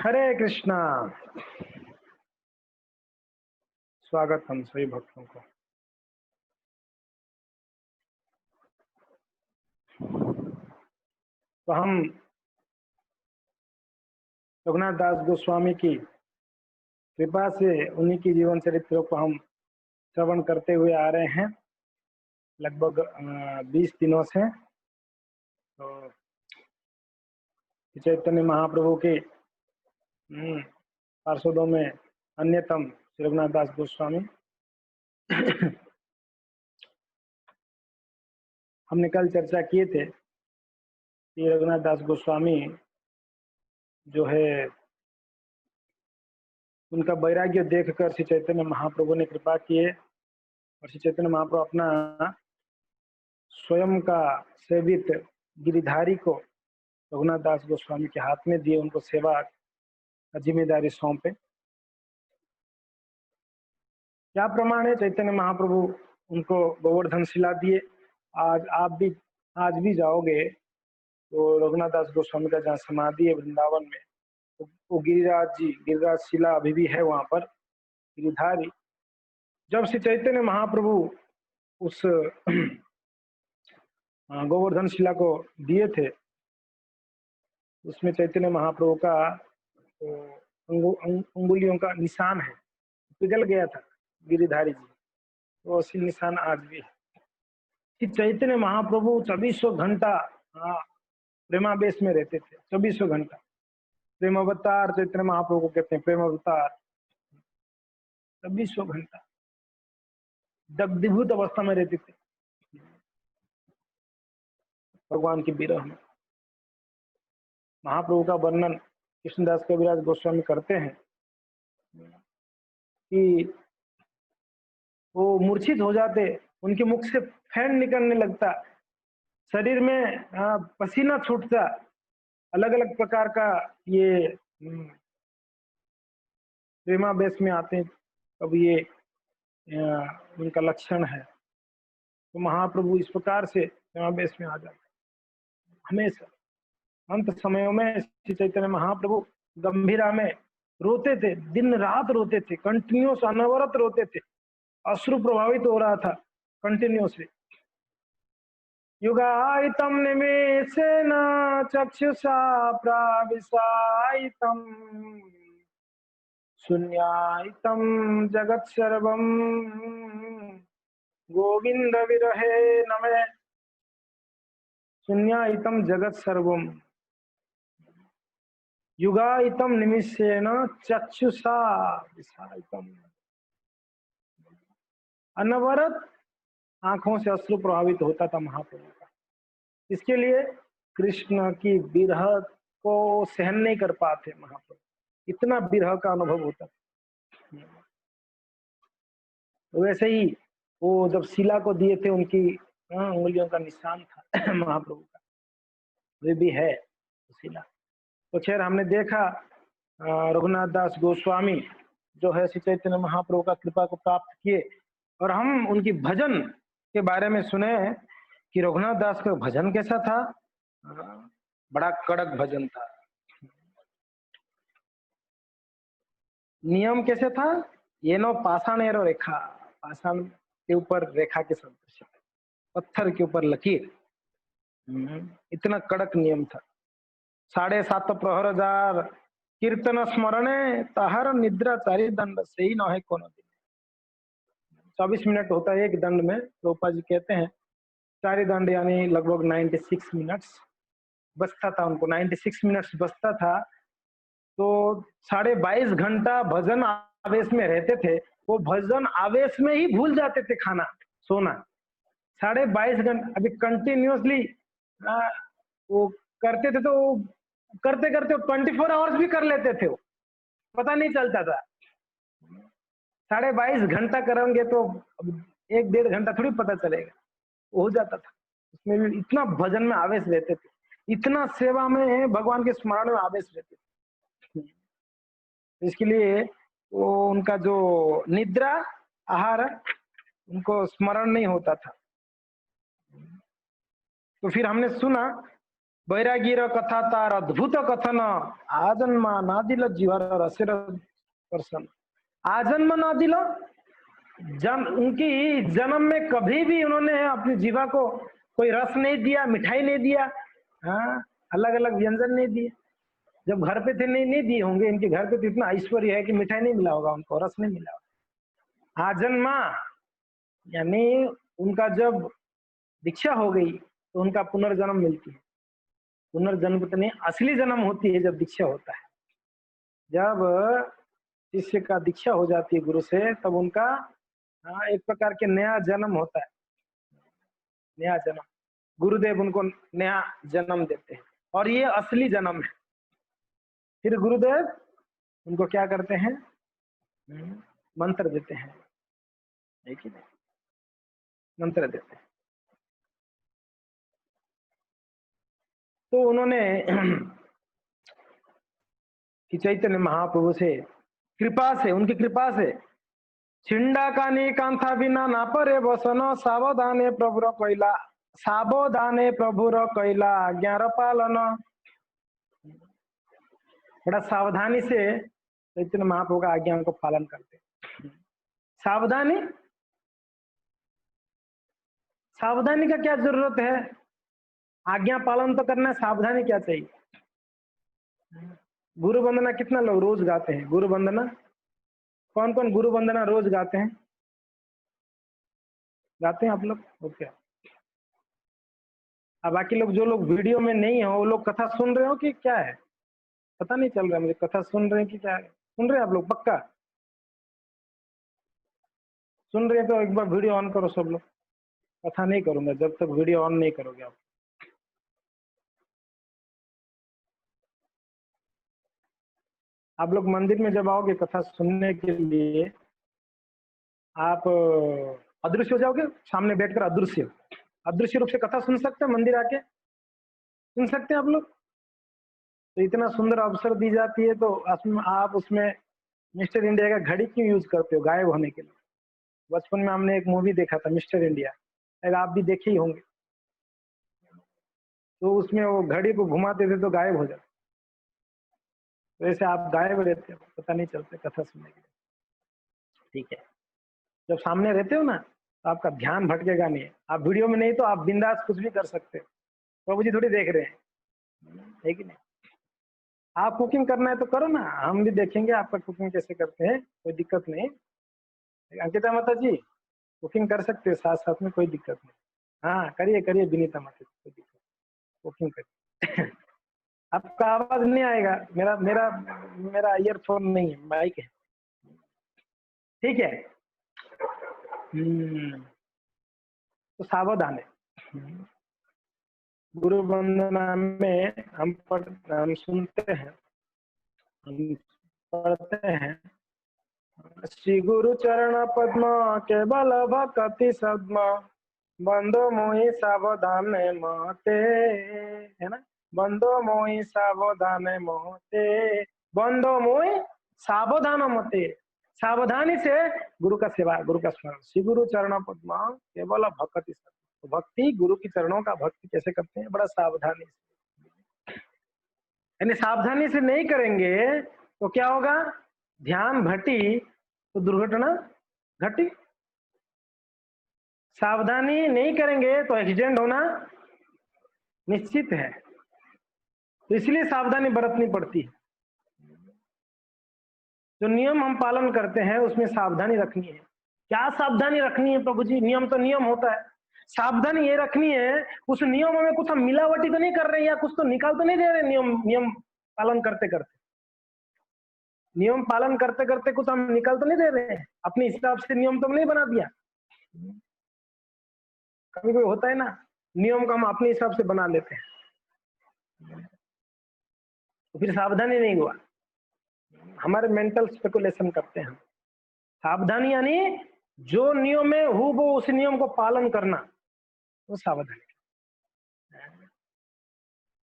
हरे कृष्णा। स्वागत हम सभी भक्तों को। तो हम रघुनाथ दास गोस्वामी की कृपा से उन्हीं की जीवन चरित्रों को हम श्रवण करते हुए आ रहे हैं लगभग 20 दिनों से। तो चैतन्य महाप्रभु के पार्षदों में अन्यतम श्री रघुनाथ दास गोस्वामी। हमने कल चर्चा किए थे कि रघुनाथ दास गोस्वामी जो है उनका वैराग्य देखकर श्री चैतन्य महाप्रभु ने कृपा किए और श्री चैतन्य महाप्रभु अपना स्वयं का सेवित गिरिधारी को रघुनाथ दास गोस्वामी के हाथ में दिए, उनको सेवा का जिम्मेदारी सौंपे। क्या प्रमाण है? चैतन्य महाप्रभु उनको गोवर्धन शिला दिए। आज भी जाओगे तो रघुनाथ दास गोस्वामी का जहाँ समाधि है वृंदावन में, तो वो गिरिराज शिला अभी भी है वहां पर, गिरिधारी। जब श्री चैतन्य महाप्रभु उस गोवर्धन शिला को दिए थे, उसमें चैतन्य महाप्रभु का अंगुलियों का निशान है, पिघल गया था गिरिधारी जी, तो उसी निशान आज भी है कि चैतन्य महाप्रभु 2400 घंटा प्रेमावेश में रहते थे। 2400 घंटा प्रेम अवतार चैतन्य महाप्रभु को कहते हैं, प्रेम अवतार। 2400 घंटा दग्धीभूत अवस्था में रहते थे भगवान की विरह में। महाप्रभु का वर्णन कृष्णदास कविराज गोस्वामी करते हैं कि वो मूर्छित हो जाते, उनके मुख से फैन निकलने लगता, शरीर में पसीना छूटता, अलग अलग प्रकार का ये प्रेमावेश में आते हैं, अब ये उनका लक्षण है। तो महाप्रभु इस प्रकार से प्रेमावेश में आ जाते हमेशा। अंत समयों में श्री चैतन्य महाप्रभु गंभीरा में रोते थे, दिन रात रोते थे, कंटिन्यूस अनवरत रोते थे, अश्रु प्रभावित हो रहा था कंटिन्यूसली। युगायितं निमेषेण चक्षुषा प्राविशायितं शून्यायितं जगत्सर्वं गोविंद विरहे नमे। शून्यायितं जगत्सर्वं युगायितं निमेषेण चक्षुषा विशायितं। अनवरत आंखों से अश्रु प्रभावित होता था महाप्रभु का। इसके लिए कृष्ण की विरह को सहन नहीं कर पाते महाप्रभु, इतना विरह का अनुभव होता था। वैसे ही वो जब शिला को दिए थे, उनकी उंगलियों का निशान था महाप्रभु का, वे भी है शिला। तो खैर हमने देखा रघुनाथ दास गोस्वामी जो है श्री चैतन्य महाप्रभु का कृपा को प्राप्त किए, और हम उनकी भजन के बारे में सुने कि रघुनाथ दास का भजन कैसा था। बड़ा कड़क भजन था। नियम कैसे था? ये नो पाषाण एरो रेखा, पाषाण के ऊपर रेखा के सदृश, पत्थर के ऊपर लकीर, इतना कड़क नियम था। 7.5 प्रहर जार कीर्तन स्मरणे तहर निद्रा चारि दंड से ही न है कोनो दिन। 24 मिनट होता है एक दंड में, प्रभुपाद जी कहते हैं 4 दंड यानी लगभग 96 मिनट्स बचता था उनको, 96 मिनट्स बचता था। तो 22.5 घंटा भजन आवेश में रहते थे। वो भजन आवेश में ही भूल जाते थे खाना सोना। 22.5 घंटा अभी कंटिन्यूसली वो करते थे, तो करते करते 24 आवर्स भी कर लेते थे, वो पता नहीं चलता था। 22.5 घंटा करेंगे तो 1-1.5 घंटा थोड़ी पता चलेगा, हो जाता था। उसमें भी इतना भजन में आवेश रहते थे, इतना सेवा में भगवान के स्मरण में आवेश रहते थे। इसके लिए वो उनका जो निद्रा आहार उनको स्मरण नहीं होता था। तो फिर हमने सुना बैरागीर कथा तार अद्भुत कथन आजन्मा नादिल जीवार रसेर दर्शन। आजन्म नादिल, उनकी जन्म में कभी भी उन्होंने अपनी जीवा को कोई रस नहीं दिया, मिठाई नहीं दिया, हाँ, अलग अलग व्यंजन नहीं दिए। जब घर पे थे नहीं दिए होंगे, इनके घर पे तो इतना ऐश्वर्य है कि मिठाई नहीं मिला होगा उनको, रस नहीं मिला होगा। आजन्मा यानी उनका जब दीक्षा हो गई तो उनका पुनर्जन्म मिलती है। पुनर्जन्म तो नहीं, असली जन्म होती है जब दीक्षा होता है। जब शिष्य का दीक्षा हो जाती है गुरु से, तब उनका एक प्रकार के नया जन्म होता है, नया जन्म। गुरुदेव उनको नया जन्म देते हैं और ये असली जन्म है। फिर गुरुदेव उनको क्या करते हैं, मंत्र देते हैं, है कि नहीं, मंत्र देते हैं। तो उन्होंने कि चैतन्य महाप्रभु से कृपा से, उनकी कृपा से छिंडा कानी कांथा बिना ना परे बसन सावधाने प्रभुर कैला, सावधाने प्रभुर कैला आज्ञार पालन। बड़ा सावधानी से चैतन्य महाप्रभु का आज्ञा को पालन करते। सावधानी, सावधानी का क्या जरूरत है, आज्ञा पालन तो करना है, सावधानी क्या चाहिए। गुरु वंदना कितना लोग रोज गाते हैं, गुरु वंदना कौन कौन गुरु वंदना रोज गाते हैं, गाते हैं आप लोग, ओके। अब बाकी लोग, जो लोग वीडियो में नहीं हो, वो लोग कथा सुन रहे हो कि क्या है, पता नहीं चल रहा है मुझे, कथा सुन रहे हैं कि क्या है, सुन रहे हैं आप लोग पक्का सुन रहे हैं? तो एक बार वीडियो ऑन करो सब लोग। कथा नहीं करूंगा जब तक वीडियो ऑन नहीं करोगे आप। आप लोग मंदिर में जब आओगे कथा सुनने के लिए, आप अदृश्य हो जाओगे, सामने बैठकर अदृश्य अदृश्य रूप से कथा सुन सकते हैं, मंदिर आके सुन सकते हैं आप लोग। तो इतना सुंदर अवसर दी जाती है, तो आप उसमें मिस्टर इंडिया का घड़ी क्यों यूज करते हो गायब होने के लिए। बचपन में हमने एक मूवी देखा था मिस्टर इंडिया, अगर आप भी देखे ही होंगे, तो उसमें वो घड़ी को घुमाते थे तो गायब हो जाते, वैसे आप गायब रहते हो, पता नहीं चलते कथा सुनने के लिए, ठीक है। जब सामने रहते हो ना तो आपका ध्यान भटकेगा नहीं। आप वीडियो में नहीं तो आप बिंदास कुछ भी कर सकते हो, प्रभु जी थोड़ी देख रहे हैं, है कि नहीं। आप कुकिंग करना है तो करो ना, हम भी देखेंगे आपका कुकिंग कैसे करते हैं, कोई दिक्कत नहीं। अंकिता माता जी कुकिंग कर सकते हो साथ साथ में, कोई दिक्कत नहीं। हाँ करिए करिए विनीता माता जी, कोई दिक्कत, कुकिंग करिए। आपका आवाज नहीं आएगा, मेरा मेरा मेरा ईयरफोन नहीं है, माइक है, ठीक है। तो सावधान है। गुरु वंदना में हम सुनते हैं, हम पढ़ते हैं, श्री गुरु चरण पद्म केवल भक्ति सद्म बंदो मोहि सावधान मोते, है ना, बंदो मोहि सावधान मोते, बंदो मोहि सावधान मते। सावधानी से गुरु का सेवा, गुरु का स्मरण, श्री गुरु चरण पद्म केवल भक्ति सद्म। तो भक्ति, गुरु की चरणों का भक्ति कैसे करते हैं, बड़ा सावधानी से, यानी सावधानी से नहीं करेंगे तो क्या होगा, ध्यान भटी तो दुर्घटना घटी। सावधानी नहीं करेंगे तो एक्सीडेंट होना निश्चित है, तो इसलिए सावधानी बरतनी पड़ती है। जो नियम हम पालन करते हैं उसमें सावधानी रखनी है। क्या सावधानी रखनी है प्रभु जी, नियम तो नियम होता है, सावधानी ये रखनी है उस नियमों में कुछ हम मिलावटी तो नहीं कर रहे हैं, या कुछ तो निकाल तो नहीं दे रहे, नियम पालन करते करते, नियम पालन करते करते कुछ हम निकाल तो नहीं दे रहे हैं, अपने हिसाब से नियम तो नहीं बना दिया। कभी कभी होता है ना, नियम को हम अपने हिसाब से बना लेते हैं, तो फिर सावधानी नहीं हुआ, हमारे मेंटल स्पेकुलेशन करते हैं। सावधानी यानी जो नियम है वो उस नियम को पालन करना, वो सावधानी।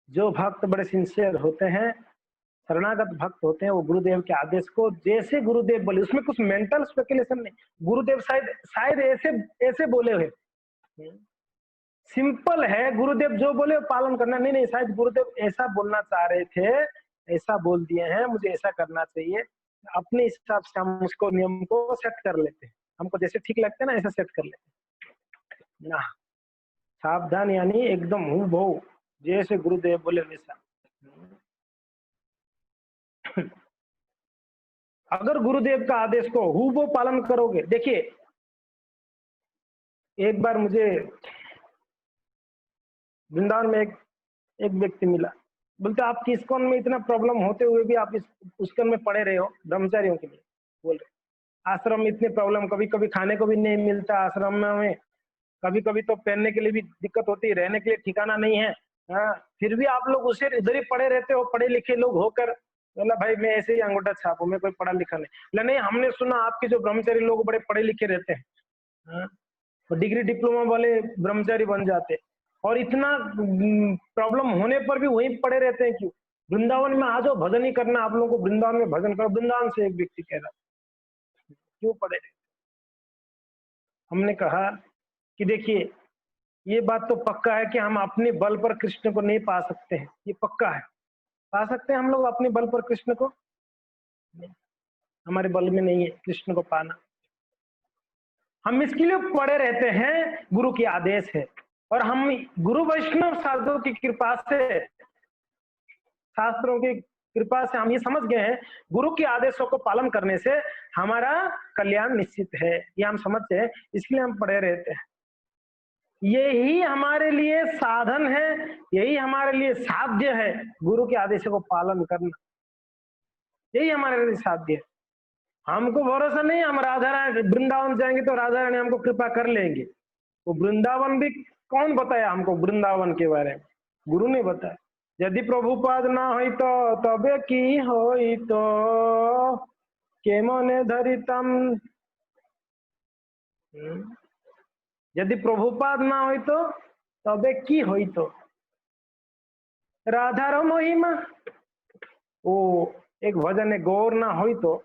जो भक्त बड़े सिंसियर होते हैं, शरणागत भक्त होते हैं, वो गुरुदेव के आदेश को जैसे गुरुदेव बोले, उसमें कुछ मेंटल स्पेकुलेशन नहीं, गुरुदेव शायद ऐसे ऐसे बोले हुए, सिंपल है, गुरुदेव जो बोले पालन करना। नहीं नहीं, शायद गुरुदेव ऐसा बोलना चाह रहे थे, ऐसा बोल दिए हैं, मुझे ऐसा करना चाहिए। अपने हिसाब से हम उसको नियम को सेट कर लेते हैं, हमको जैसे ठीक लगता है ना ऐसा सेट कर लेते हैं ना। सावधान यानी एकदम हूबहू जैसे गुरुदेव बोले वैसा। अगर गुरुदेव का आदेश को हूबहू पालन करोगे, देखिए एक बार मुझे वृंदावन में एक व्यक्ति मिला, बोलते आपकी इस्कॉन में इतना प्रॉब्लम होते हुए भी आप इस इस्कॉन में पड़े रहे हो ब्रह्मचारियों के लिए। बोल रहे आश्रम में इतने प्रॉब्लम, कभी कभी खाने को भी नहीं मिलता आश्रम में, कभी कभी तो पहनने के लिए भी दिक्कत होती है, रहने के लिए ठिकाना नहीं है। हाँ, फिर भी आप लोग उसे इधर ही पड़े रहते हो, पढ़े लिखे लोग होकर। बोला भाई मैं ऐसे ही अंगूठा छापू, मैं कोई पढ़ा लिखा नहीं। बोला नहीं, हमने सुना आपके जो ब्रह्मचारी लोग बड़े पढ़े लिखे रहते हैं। हाँ, तो डिग्री डिप्लोमा वाले ब्रह्मचारी बन जाते, और इतना प्रॉब्लम होने पर भी वहीं पड़े रहते हैं क्यों? वृंदावन में आ जाओ, भजन ही करना आप लोगों को, वृंदावन में भजन करो। वृंदावन से एक व्यक्ति कह रहा क्यों पड़े रहते? हमने कहा कि देखिए ये बात तो पक्का है कि हम अपने बल पर कृष्ण को नहीं पा सकते हैं, ये पक्का है। पा सकते हैं हम लोग अपने बल पर कृष्ण को? नहीं, हमारे बल में नहीं है कृष्ण को पाना। हम इसके लिए पड़े रहते हैं, गुरु की आदेश है। और हम गुरु वैष्णव साधुओं की कृपा से, शास्त्रों की कृपा से हम ये समझ गए हैं, गुरु के आदेशों को पालन करने से हमारा कल्याण निश्चित है, ये हम समझते हैं, इसलिए हम पड़े रहते हैं। यही हमारे लिए साधन है, यही हमारे लिए साध्य है, गुरु के आदेशों को पालन करना, यही हमारे लिए साध्य है। हमको भरोसा नहीं, हम राधा रानी वृंदावन जाएंगे तो राधा रानी हमको कृपा कर लेंगे। वो वृंदावन भी कौन बताया हमको वृंदावन के बारे में? गुरु ने बताया। यदि प्रभुपाद ना होई तो तबे की होई तो के मने धरितम। यदि प्रभुपाद ना होई तो तबे की होई तो राधार महिमा। वो एक भजन है, गौर ना होई तो,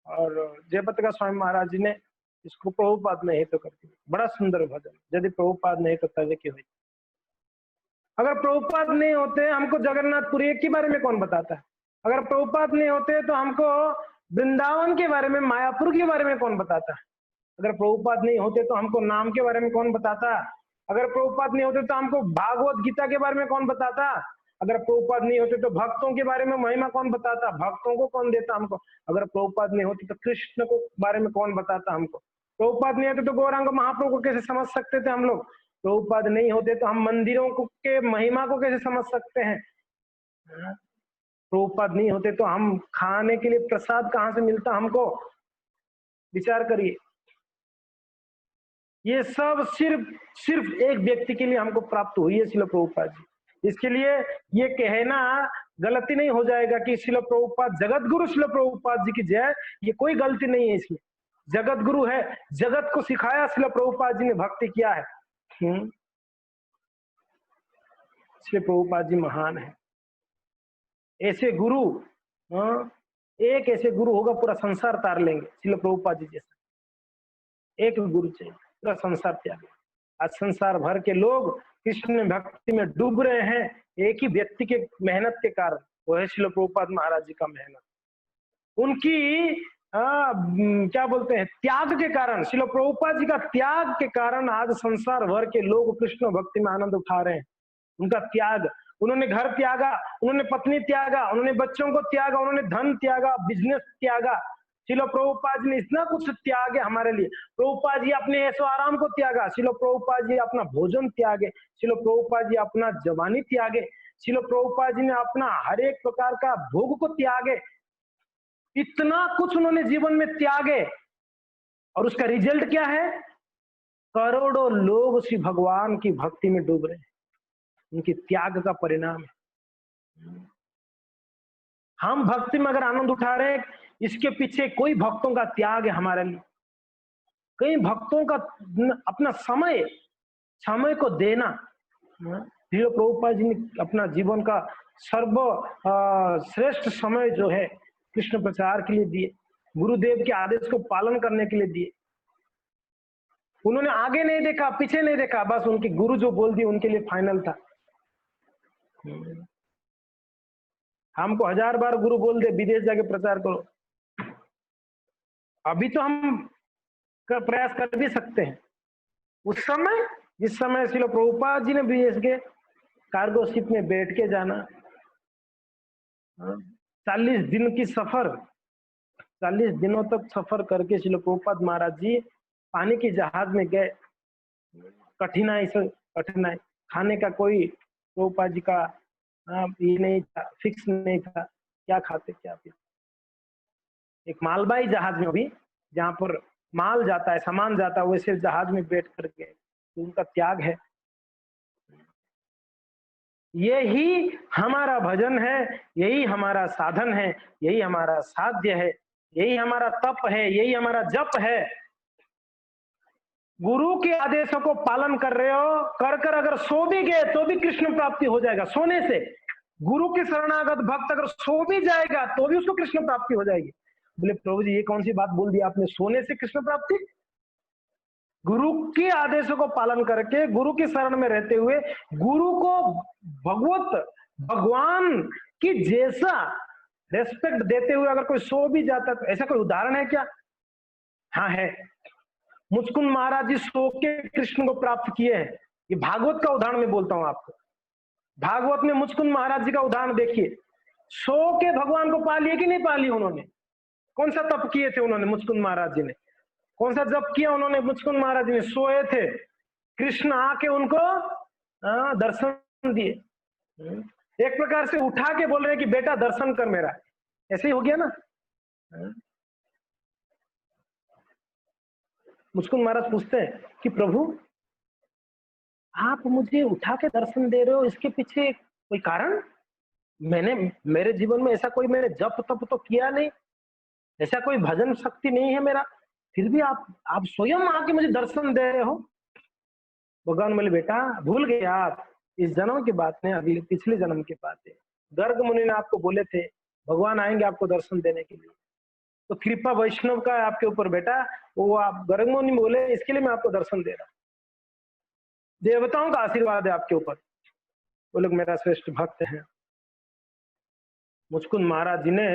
और जयपताका स्वामी महाराज जी ने इसको प्रभुपाद नहीं तो करती, बड़ा सुंदर भजन। यदि प्रभुपाद नहीं तो तबे की होई। अगर प्रभुपाद नहीं होते हमको जगन्नाथपुरी के बारे में कौन बताता है? अगर प्रभुपाद नहीं होते तो हमको वृंदावन के बारे में, मायापुर के बारे में कौन बताता? अगर प्रभुपाद नहीं होते तो हमको नाम के बारे में कौन बताता? अगर प्रभुपाद नहीं होते तो हमको भागवत गीता के बारे में कौन बताता? अगर प्रभुपाद नहीं होते तो भक्तों के बारे में महिमा कौन बताता? भक्तों को कौन देता हमको? अगर प्रभुपाद नहीं होते तो कृष्ण को बारे में कौन बताता हमको? प्रभुपाद नहीं होते तो गौरांग महाप्रभु को कैसे समझ सकते थे हम लोग? प्रभुपाद नहीं होते तो हम मंदिरों को के महिमा को कैसे समझ सकते हैं? प्रभुपाद नहीं होते तो हम खाने के लिए प्रसाद कहाँ से मिलता हमको? विचार करिए। ये सब सिर्फ सिर्फ एक व्यक्ति के लिए हमको प्राप्त हुई है, श्रील प्रभुपाद जी। इसके लिए ये कहना गलती नहीं हो जाएगा कि श्रील प्रभुपाद, जगत गुरु श्रील प्रभुपाद जी की जय, ये कोई गलती नहीं है इसमें। जगत गुरु है, जगत को सिखाया श्रील प्रभुपाद जी ने, भक्ति किया है। श्री प्रभुपाद जी महान है। ऐसे गुरु, एक ऐसे गुरु होगा पूरा संसार तार लेंगे, श्रील प्रभुपाद जी जैसा एक गुरु चाहिए, पूरा संसार त्याग। आज संसार भर के लोग कृष्ण भक्ति में डूब रहे हैं, एक ही व्यक्ति के मेहनत के कारण, वो है श्रील प्रभुपाद महाराज जी का मेहनत। उनकी क्या बोलते हैं, त्याग के कारण, श्रील प्रभुपाद जी का त्याग के कारण आज संसार भर के लोग कृष्ण भक्ति में आनंद उठा रहे हैं। उनका त्याग, उन्होंने घर त्यागा, उन्होंने पत्नी त्यागा, उन्होंने बच्चों को त्यागा, उन्होंने धन त्यागा, बिजनेस त्यागा। श्रील प्रभुपाद जी ने इतना कुछ त्याग है हमारे लिए। प्रभुपाद जी अपने ऐसो आराम को त्यागा, श्रील प्रभुपाद जी अपना भोजन त्यागे, श्रील प्रभुपाद जी अपना जवानी त्यागे, श्रील प्रभुपाद जी ने अपना हर एक प्रकार का भोग को त्यागे। इतना कुछ उन्होंने जीवन में त्यागे, और उसका रिजल्ट क्या है? करोड़ों लोग श्री भगवान की भक्ति में डूब रहे हैं, उनकी त्याग का परिणाम है। हम भक्ति में अगर आनंद उठा रहे हैं, इसके पीछे कोई भक्तों का त्याग है हमारे लिए, कई भक्तों का अपना समय समय को देना। श्रील प्रभुपाद जी ने अपना जीवन का सर्व श्रेष्ठ समय जो है कृष्ण प्रचार के लिए दिए, गुरुदेव के आदेश को पालन करने के लिए दिए। उन्होंने आगे नहीं देखा, पीछे नहीं देखा, बस उनके गुरु जो बोल दिए उनके लिए फाइनल था। हमको 1000 बार गुरु बोल दे विदेश जाके प्रचार करो, अभी तो हम प्रयास कर भी सकते हैं। उस समय, जिस समय श्रील प्रभुपाद जी ने विदेश के कार्गो शिप में बैठ के जाना, 40 दिन की सफर, 40 दिनों तक सफर करके श्रील प्रभुपाद महाराज जी पानी की जहाज में गए। कठिनाई से कठिनाई, खाने का कोई प्रभुपाद जी का ये नहीं था, फिक्स नहीं था, क्या खाते क्या पीते। एक मालवाही जहाज में भी, जहां पर माल जाता है, सामान जाता है, वैसे जहाज में बैठ करके तो उनका त्याग है। यही हमारा भजन है, यही हमारा साधन है, यही हमारा साध्य है, यही हमारा तप है, यही हमारा जप है। गुरु के आदेशों को पालन कर रहे हो, कर अगर सो भी गए तो भी कृष्ण प्राप्ति हो जाएगा। सोने से, गुरु के शरणागत भक्त अगर सो भी जाएगा तो भी उसको कृष्ण प्राप्ति हो जाएगी। बोले प्रभु जी ये कौन सी बात बोल दी आपने, सोने से कृष्ण प्राप्ति? गुरु के आदेशों को पालन करके, गुरु की शरण में रहते हुए, गुरु को भगवान की जैसा रेस्पेक्ट देते हुए अगर कोई सो भी जाता तो ऐसा कोई उदाहरण है क्या? हाँ है। मुचकुंद महाराज जी सो के कृष्ण को प्राप्त किए हैं। ये भागवत का उदाहरण मैं बोलता हूं आपको। भागवत में मुचकुंद महाराज जी का उदाहरण देखिए, सो के भगवान को पा लिए कि नहीं पा लिए उन्होंने? कौन सा तप किए थे उन्होंने, मुचकुंद महाराज जी ने? कौन सा जप किया उन्होंने? मुचकुंद महाराज जी ने सोए थे, कृष्ण आके उनको दर्शन दिए। एक प्रकार से उठा के बोल रहे हैं कि बेटा दर्शन कर मेरा, ऐसे ही हो गया ना। मुचकुंद महाराज पूछते हैं कि प्रभु आप मुझे उठा के दर्शन दे रहे हो, इसके पीछे कोई कारण? मेरे जीवन में ऐसा कोई मैंने जप तप तो किया नहीं, ऐसा कोई भजन शक्ति नहीं है मेरा, फिर भी आप स्वयं आके मुझे दर्शन दे रहे हो। भगवान बोले बेटा भूल गए आप, इस जन्म की बात नहीं, अगले पिछले जन्म की बात है। गर्ग मुनि ने आपको बोले थे भगवान आएंगे आपको दर्शन देने के लिए, तो कृपा वैष्णव का है आपके ऊपर बेटा, वो आप गर्ग मुनि बोले इसके लिए मैं आपको दर्शन दे रहा हूं, देवताओं का आशीर्वाद है आपके ऊपर। वो लोग मेरा श्रेष्ठ भक्त है। मुचकुंद महाराज जी ने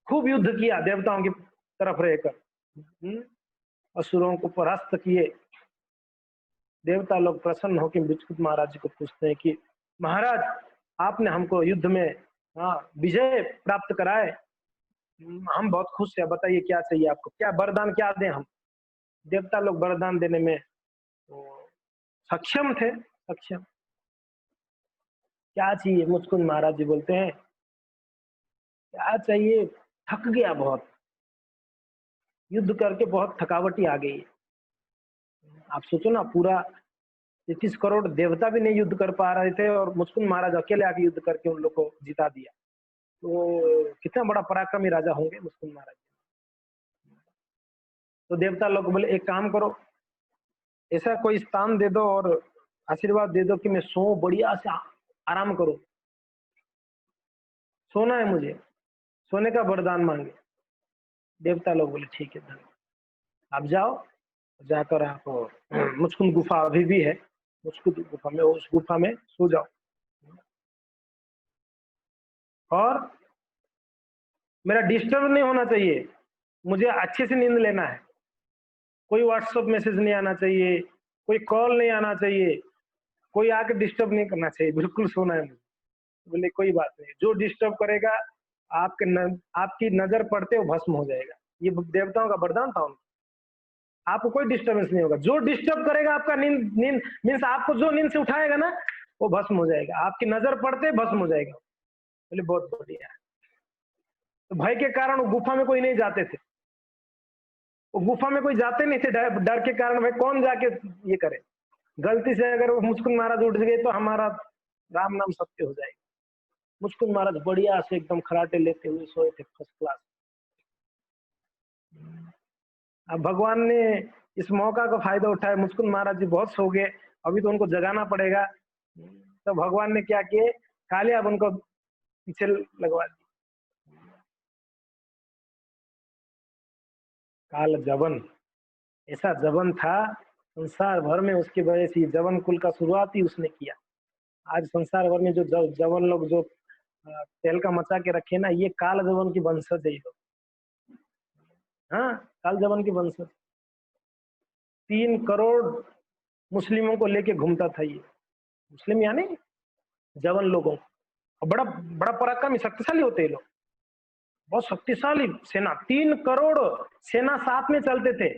खूब युद्ध किया देवताओं की तरफ रहकर, असुरों को परास्त किए। देवता लोग प्रसन्न होकर मुचकुंद महाराज जी को पूछते हैं कि महाराज आपने हमको युद्ध में विजय प्राप्त कराए, हम बहुत खुश हैं, बताइए क्या चाहिए आपको, क्या वरदान क्या दें हम? देवता लोग वरदान देने में तो सक्षम थे, सक्षम। क्या चाहिए? मुचकुंद महाराज जी बोलते हैं क्या चाहिए, थक गया बहुत, युद्ध करके बहुत थकावटी आ गई है। आप सोचो ना, पूरा 33 करोड़ देवता भी नहीं युद्ध कर पा रहे थे और मुचकुंद महाराज अकेले आके युद्ध करके उन लोग को जिता दिया, तो कितना बड़ा पराक्रमी राजा होंगे मुचकुंद महाराज। तो देवता लोग बोले एक काम करो, ऐसा कोई स्थान दे दो और आशीर्वाद दे दो कि मैं सो बढ़िया से आराम करूं, सोना है मुझे, सोने का वरदान मांगे। देवता लोग बोले ठीक है धन्यवाद, आप जाओ, जाकर आप मुचकुंद गुफा अभी भी है, मुचकुंद गुफा में, उस गुफा में सो जाओ और मेरा डिस्टर्ब नहीं होना चाहिए, मुझे अच्छे से नींद लेना है, कोई व्हाट्सएप मैसेज नहीं आना चाहिए, कोई कॉल नहीं आना चाहिए, कोई आके डिस्टर्ब नहीं करना चाहिए, बिल्कुल सोना है मुझे। बोले कोई बात नहीं, जो डिस्टर्ब करेगा आपकी नजर पड़ते वो भस्म हो जाएगा। ये देवताओं का वरदान था उनको, आपको कोई डिस्टर्बेंस नहीं होगा, जो डिस्टर्ब करेगा आपका नींद नींद मीन्स आपको जो नींद से उठाएगा ना वो भस्म हो जाएगा, आपकी नजर पड़ते भस्म हो जाएगा। बोले बहुत बढ़िया। तो भय के कारण वो गुफा में कोई नहीं जाते थे, वो गुफा में कोई जाते नहीं थे, डर के कारण भाई कौन जाके ये करे, गलती से अगर वो मुचकुंद महाराज उठ गए तो हमारा राम नाम सत्य हो जाएगा। मुचकुंद महाराज बढ़िया से एकदम खराटे लेते हुए सोए थे, फर्स्ट क्लास। अब भगवान ने इस मौका का फायदा उठाया, मुचकुंद महाराज जी बहुत सो गए, अभी तो उनको जगाना पड़ेगा। तो भगवान ने क्या किए, काले अब उनको पीछे लगवा दिए। काल जवन ऐसा जवन था, संसार भर में उसकी वजह से जवन कुल का शुरुआत ही उसने किया। आज संसार भर में जो जवन लोग जो तेल का मचा के रखे ना, ये काल जवन की वंशज है ये लोग। हाँ, काल जवन की वंशज। 3 करोड़ मुस्लिमों को लेके घूमता था ये। मुस्लिम यानी जवन लोगों को। और बड़ा बड़ा पराक्रमी शक्तिशाली होते हैं लोग, बहुत शक्तिशाली सेना। 3 करोड़ सेना साथ में चलते थे।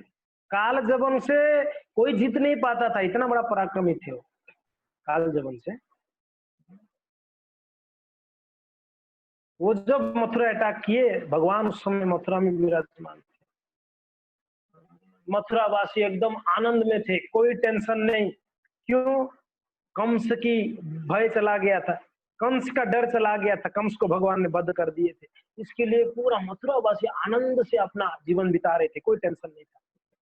काल जबन से कोई जीत नहीं पाता था, इतना बड़ा पराक्रमी थे वो काल जबन से। वो जब मथुरा अटैक किए, भगवान उस समय मथुरा में विराजमान थे। मथुरा वासी एकदम आनंद में थे, कोई टेंशन नहीं। क्यों? कंस की भय चला गया था, कंस का डर चला गया था, कंस को भगवान ने वध कर दिए थे। इसके लिए पूरा मथुरा वासी आनंद से अपना जीवन बिता रहे थे, कोई टेंशन नहीं था।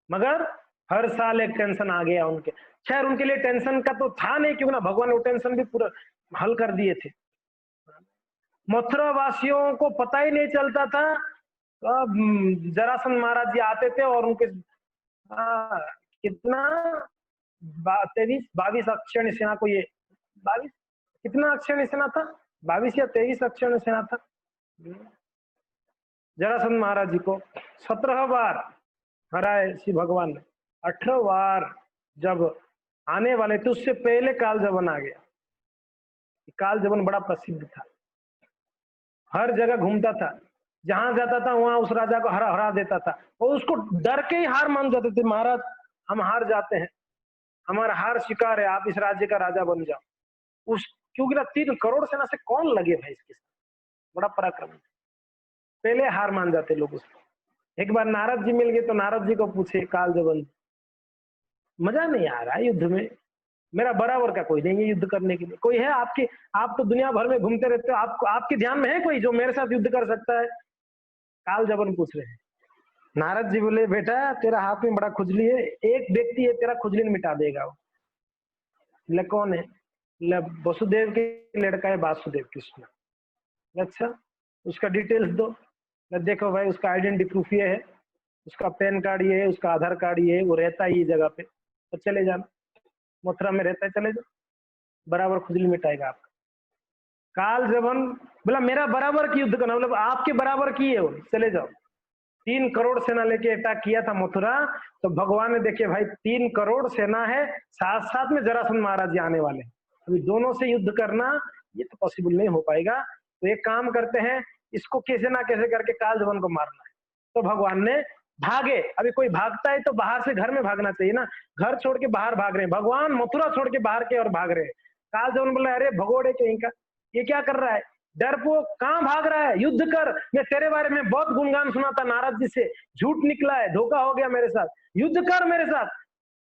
मगर हर साल एक टेंशन आ गया उनके। खैर उनके लिए टेंशन का तो था नहीं, क्योंकि ना भगवान ने वो टेंशन भी पूरा हल कर दिए थे। मथुरा वासियों को पता ही नहीं चलता था, जरासंध महाराज जी आते थे और उनके कितना 22 अक्षौहिणी सेना को ये 22 कितना अक्षौहिणी सेना था, 22 या 23 अक्षौहिणी सेना था। जरासंध महाराज जी को 17 बार हराए श्री भगवान ने। 18 बार जब आने वाले थे, उससे पहले काल जबन आ गया। काल जबन बड़ा प्रसिद्ध था, हर जगह घूमता था, जहां जाता था वहां उस राजा को हरा हरा देता था, और उसको डर के ही हार मान जाते थे। महाराज हम हार जाते हैं, हमारा हार स्वीकार है, आप इस राज्य का राजा बन जाओ। उस क्योंकि ना 3 करोड़ सेना से कौन लगे भाई इसके साथ, बड़ा पराक्रम। पहले हार मान जाते लोग उसको। एक बार नारद जी मिल गए तो नारद जी को पूछे काल जबन, मजा नहीं आ रहा है युद्ध में, मेरा बराबर का कोई नहीं है युद्ध करने के लिए, कोई है आपके? आप तो दुनिया भर में घूमते रहते हो, आपको आपके ध्यान में है कोई जो मेरे साथ युद्ध कर सकता है? काल जबन पूछ रहे हैं। नारद जी बोले बेटा तेरा हाथ में बड़ा खुजली है, एक व्यक्ति है तेरा खुजली मिटा देगा। वो कौन है? वसुदेव के लड़का है वासुदेव कृष्ण। अच्छा उसका डिटेल्स दो। देखो भाई उसका आइडेंटिटी प्रूफ ये है, उसका पैन कार्ड ये है, उसका आधार कार्ड ये है, वो रहता है ये जगह पे, तो चले जाना, मथुरा में रहता है, चले जाओ, बराबर खुजली मिटाएगा आपका। काल जबन बोला मेरा बराबर की युद्ध करना, मतलब आपके बराबर की है वो, चले जाओ। 3 करोड़ सेना लेके अटैक किया था मथुरा, तो भगवान ने देखे भाई 3 करोड़ सेना है, साथ साथ में जरासंध महाराज जी आने वाले, अभी दोनों से युद्ध करना ये तो पॉसिबल नहीं हो पाएगा। तो एक काम करते हैं, इसको कैसे ना कैसे करके काल जबन को मारना है। तो भगवान ने भागे। अभी कोई भागता है तो बाहर से घर में भागना चाहिए ना, घर छोड़ के बाहर भाग रहे हैं, भगवान मथुरा छोड़ के बाहर के और भाग रहे हैं। काल जबन बोला अरे भगोड़े कहीं का, ये क्या कर रहा है, डरपोक कहां भाग रहा है, युद्ध कर, मैं तेरे बारे में बहुत गुणगान सुना था नारद जी से, झूठ निकला है, धोखा हो गया मेरे साथ, युद्ध कर मेरे साथ।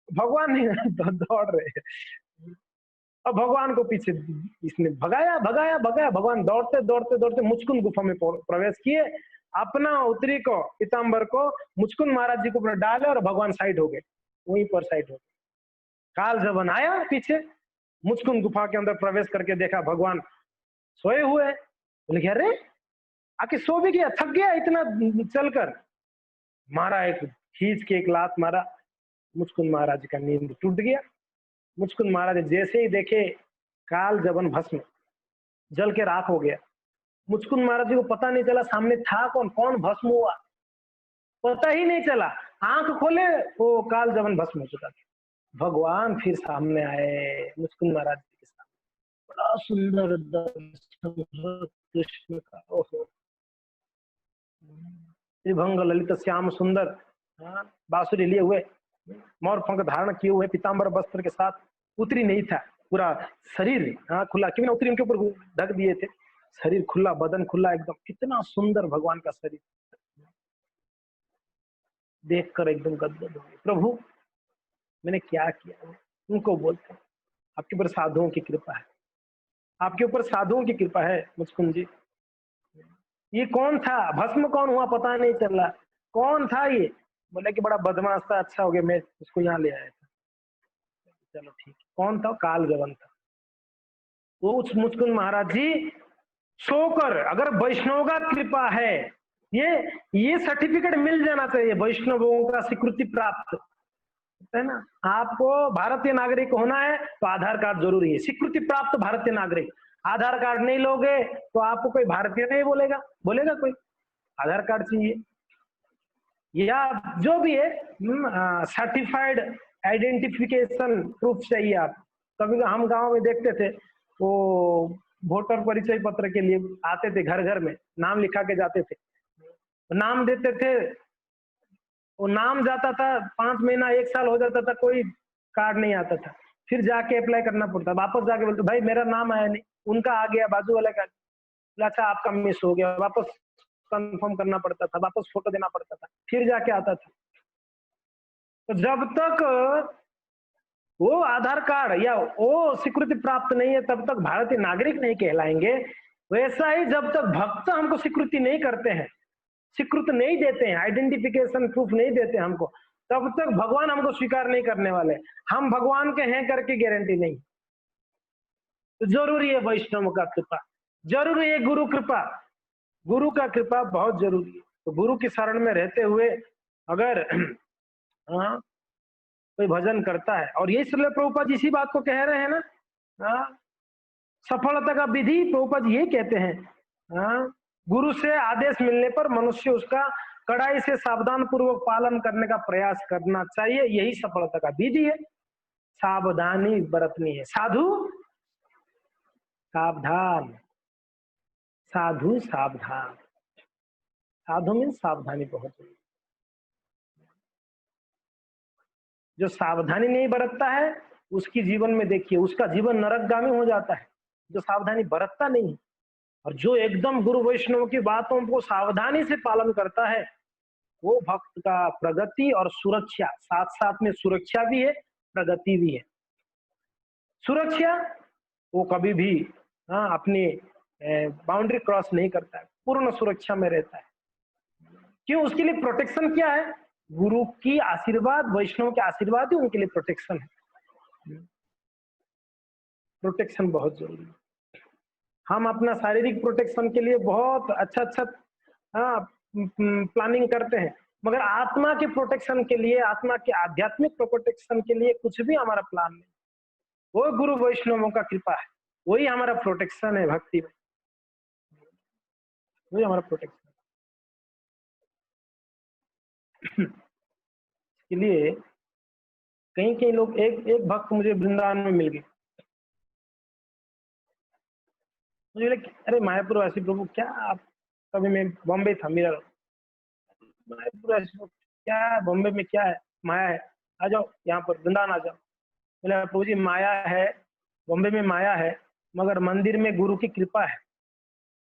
भगवान नहीं दौड़ रहे, अब भगवान को पीछे इसने भगाया भगाया भगाया, भगवान दौड़ते दौड़ते दौड़ते मुचकुंद गुफा में प्रवेश किए, अपना उत्तरी को पीताम्बर को मुचकुंद महाराज जी को ऊपर डाले और भगवान साइड हो गए, वहीं पर साइड हो गए। काल जबन आया पीछे, मुचकुंद गुफा के अंदर प्रवेश करके देखा भगवान सोए हुए। बोले अरे आके सो भी गया, थक गया इतना चलकर, मारा एक खींच के एक लात मारा, मुचकुंद महाराज का नींद टूट गया। मुचकुंद महाराज जैसे ही देखे काल जबन भस्म जल के राख हो गया, मुचकुंद महाराज जी को पता नहीं चला सामने था कौन, कौन भस्म हुआ, पता ही नहीं चला। आंख खोले वो काल जबन भस्म हो चुका था। भगवान फिर सामने आए मुचकुंद महाराज जी के सामने, बड़ा सुंदर दर्शन कृष्ण का। ओहो त्रिभंग ललित श्याम सुंदर, बांसुरी लिए हुए, मोर पंख धारण किए हुए, पीताम्बर वस्त्र के साथ, उत्तरी नहीं था, पूरा शरीर खुला, क्योंकि उत्तरी उनके ऊपर ढक दिए थे, शरीर खुला, बदन खुला एकदम, कितना सुंदर भगवान का शरीर, देखकर एकदम गदगद हो गए। प्रभु मैंने क्या किया? उनको बोलते आपके ऊपर साधुओं की कृपा है, आपके ऊपर साधुओं की कृपा है मुचकुंद जी। ये कौन था, भस्म कौन हुआ पता नहीं चला, कौन था ये? बोले कि बड़ा बदमाश था, अच्छा हो गया मैं उसको यहाँ ले आया था। चलो ठीक, कौन था? काल जबन था। वो उस मुचकुंद महाराज जी सोकर, अगर वैष्णव का कृपा है, ये सर्टिफिकेट मिल जाना चाहिए, वैष्णवों का स्वीकृति प्राप्त, है ना। आपको भारतीय नागरिक होना है तो आधार कार्ड जरूरी है, स्वीकृति प्राप्त भारतीय नागरिक। आधार कार्ड नहीं लोगे तो आपको कोई भारतीय नहीं बोलेगा, बोलेगा कोई? आधार कार्ड चाहिए, या जो भी है सर्टिफाइड आइडेंटिफिकेशन प्रूफ चाहिए। आप कभी हम गांव में देखते थे, वो वोटर परिचय पत्र के लिए आते थे, घर घर में नाम लिखा के जाते थे, नाम देते थे, वो नाम जाता था, 5 महीना 1 साल हो जाता था, कोई कार्ड नहीं आता था, फिर जाके अप्लाई करना पड़ता, वापस जाके बोलते भाई मेरा नाम आया नहीं, उनका आ गया, बाजू वाले का, अच्छा आपका मिस हो गया, वापस कंफर्म करना पड़ता था, वापस फोटो देना पड़ता था, फिर जाके आता था। तो जब तक वो आधार कार्ड या वो स्वीकृति प्राप्त नहीं है तब तक भारतीय नागरिक नहीं कहलाएंगे। वैसा ही जब तक भक्त हमको स्वीकृति नहीं करते हैं, स्वीकृति नहीं देते हैं, आइडेंटिफिकेशन प्रूफ नहीं देते हमको, तब तक भगवान हमको स्वीकार नहीं करने वाले। हम भगवान के हैं करके गारंटी नहीं। तो जरूरी है वैष्णव का कृपा, जरूरी है गुरु कृपा, गुरु का कृपा बहुत जरूरी है। तो गुरु की शरण में रहते हुए अगर कोई भजन करता है, और ये श्रील प्रभुपाद जी इसी बात को कह रहे हैं ना, सफलता का विधि प्रभुपाद ये कहते हैं, गुरु से आदेश मिलने पर मनुष्य उसका कड़ाई से सावधान पूर्वक पालन करने का प्रयास करना चाहिए, यही सफलता का विधि है। सावधानी बरतनी है, साधु सावधान, साधु सावधान, साधु में सावधानी बहुत जरूरी। जो सावधानी नहीं बरतता है उसकी जीवन में देखिए उसका जीवन नरकगामी हो जाता है, जो सावधानी बरतता नहीं। और जो एकदम गुरु वैष्णव की बातों को सावधानी से पालन करता है वो भक्त का प्रगति और सुरक्षा, साथ साथ में सुरक्षा भी है, प्रगति भी है। सुरक्षा, वो कभी भी अपनी बाउंड्री क्रॉस नहीं करता है, पूर्ण सुरक्षा में रहता है। क्यों? उसके लिए प्रोटेक्शन क्या है? गुरु की आशीर्वाद, वैष्णव के आशीर्वाद ही उनके लिए प्रोटेक्शन है। प्रोटेक्शन बहुत जरूरी है। हम अपना शारीरिक प्रोटेक्शन के लिए बहुत अच्छा प्लानिंग करते हैं, मगर आत्मा के प्रोटेक्शन के लिए, आत्मा के आध्यात्मिक प्रोटेक्शन के लिए कुछ भी हमारा प्लान नहीं। वो गुरु वैष्णवों का कृपा है, वही हमारा प्रोटेक्शन है भक्ति में, वही हमारा प्रोटेक्शन। इसके लिए कई लोग, एक भक्त मुझे वृंदावन में मिल गए, मुझे लगे अरे मायापुर वासी प्रभु क्या आप, कभी मैं बॉम्बे था, मेरा मायापुर वासी क्या, बॉम्बे में क्या है, माया है, आ जाओ यहाँ पर वृंदावन आ जाओ। बोले प्रभु जी माया है, बॉम्बे में माया है, मगर मंदिर में गुरु की कृपा है,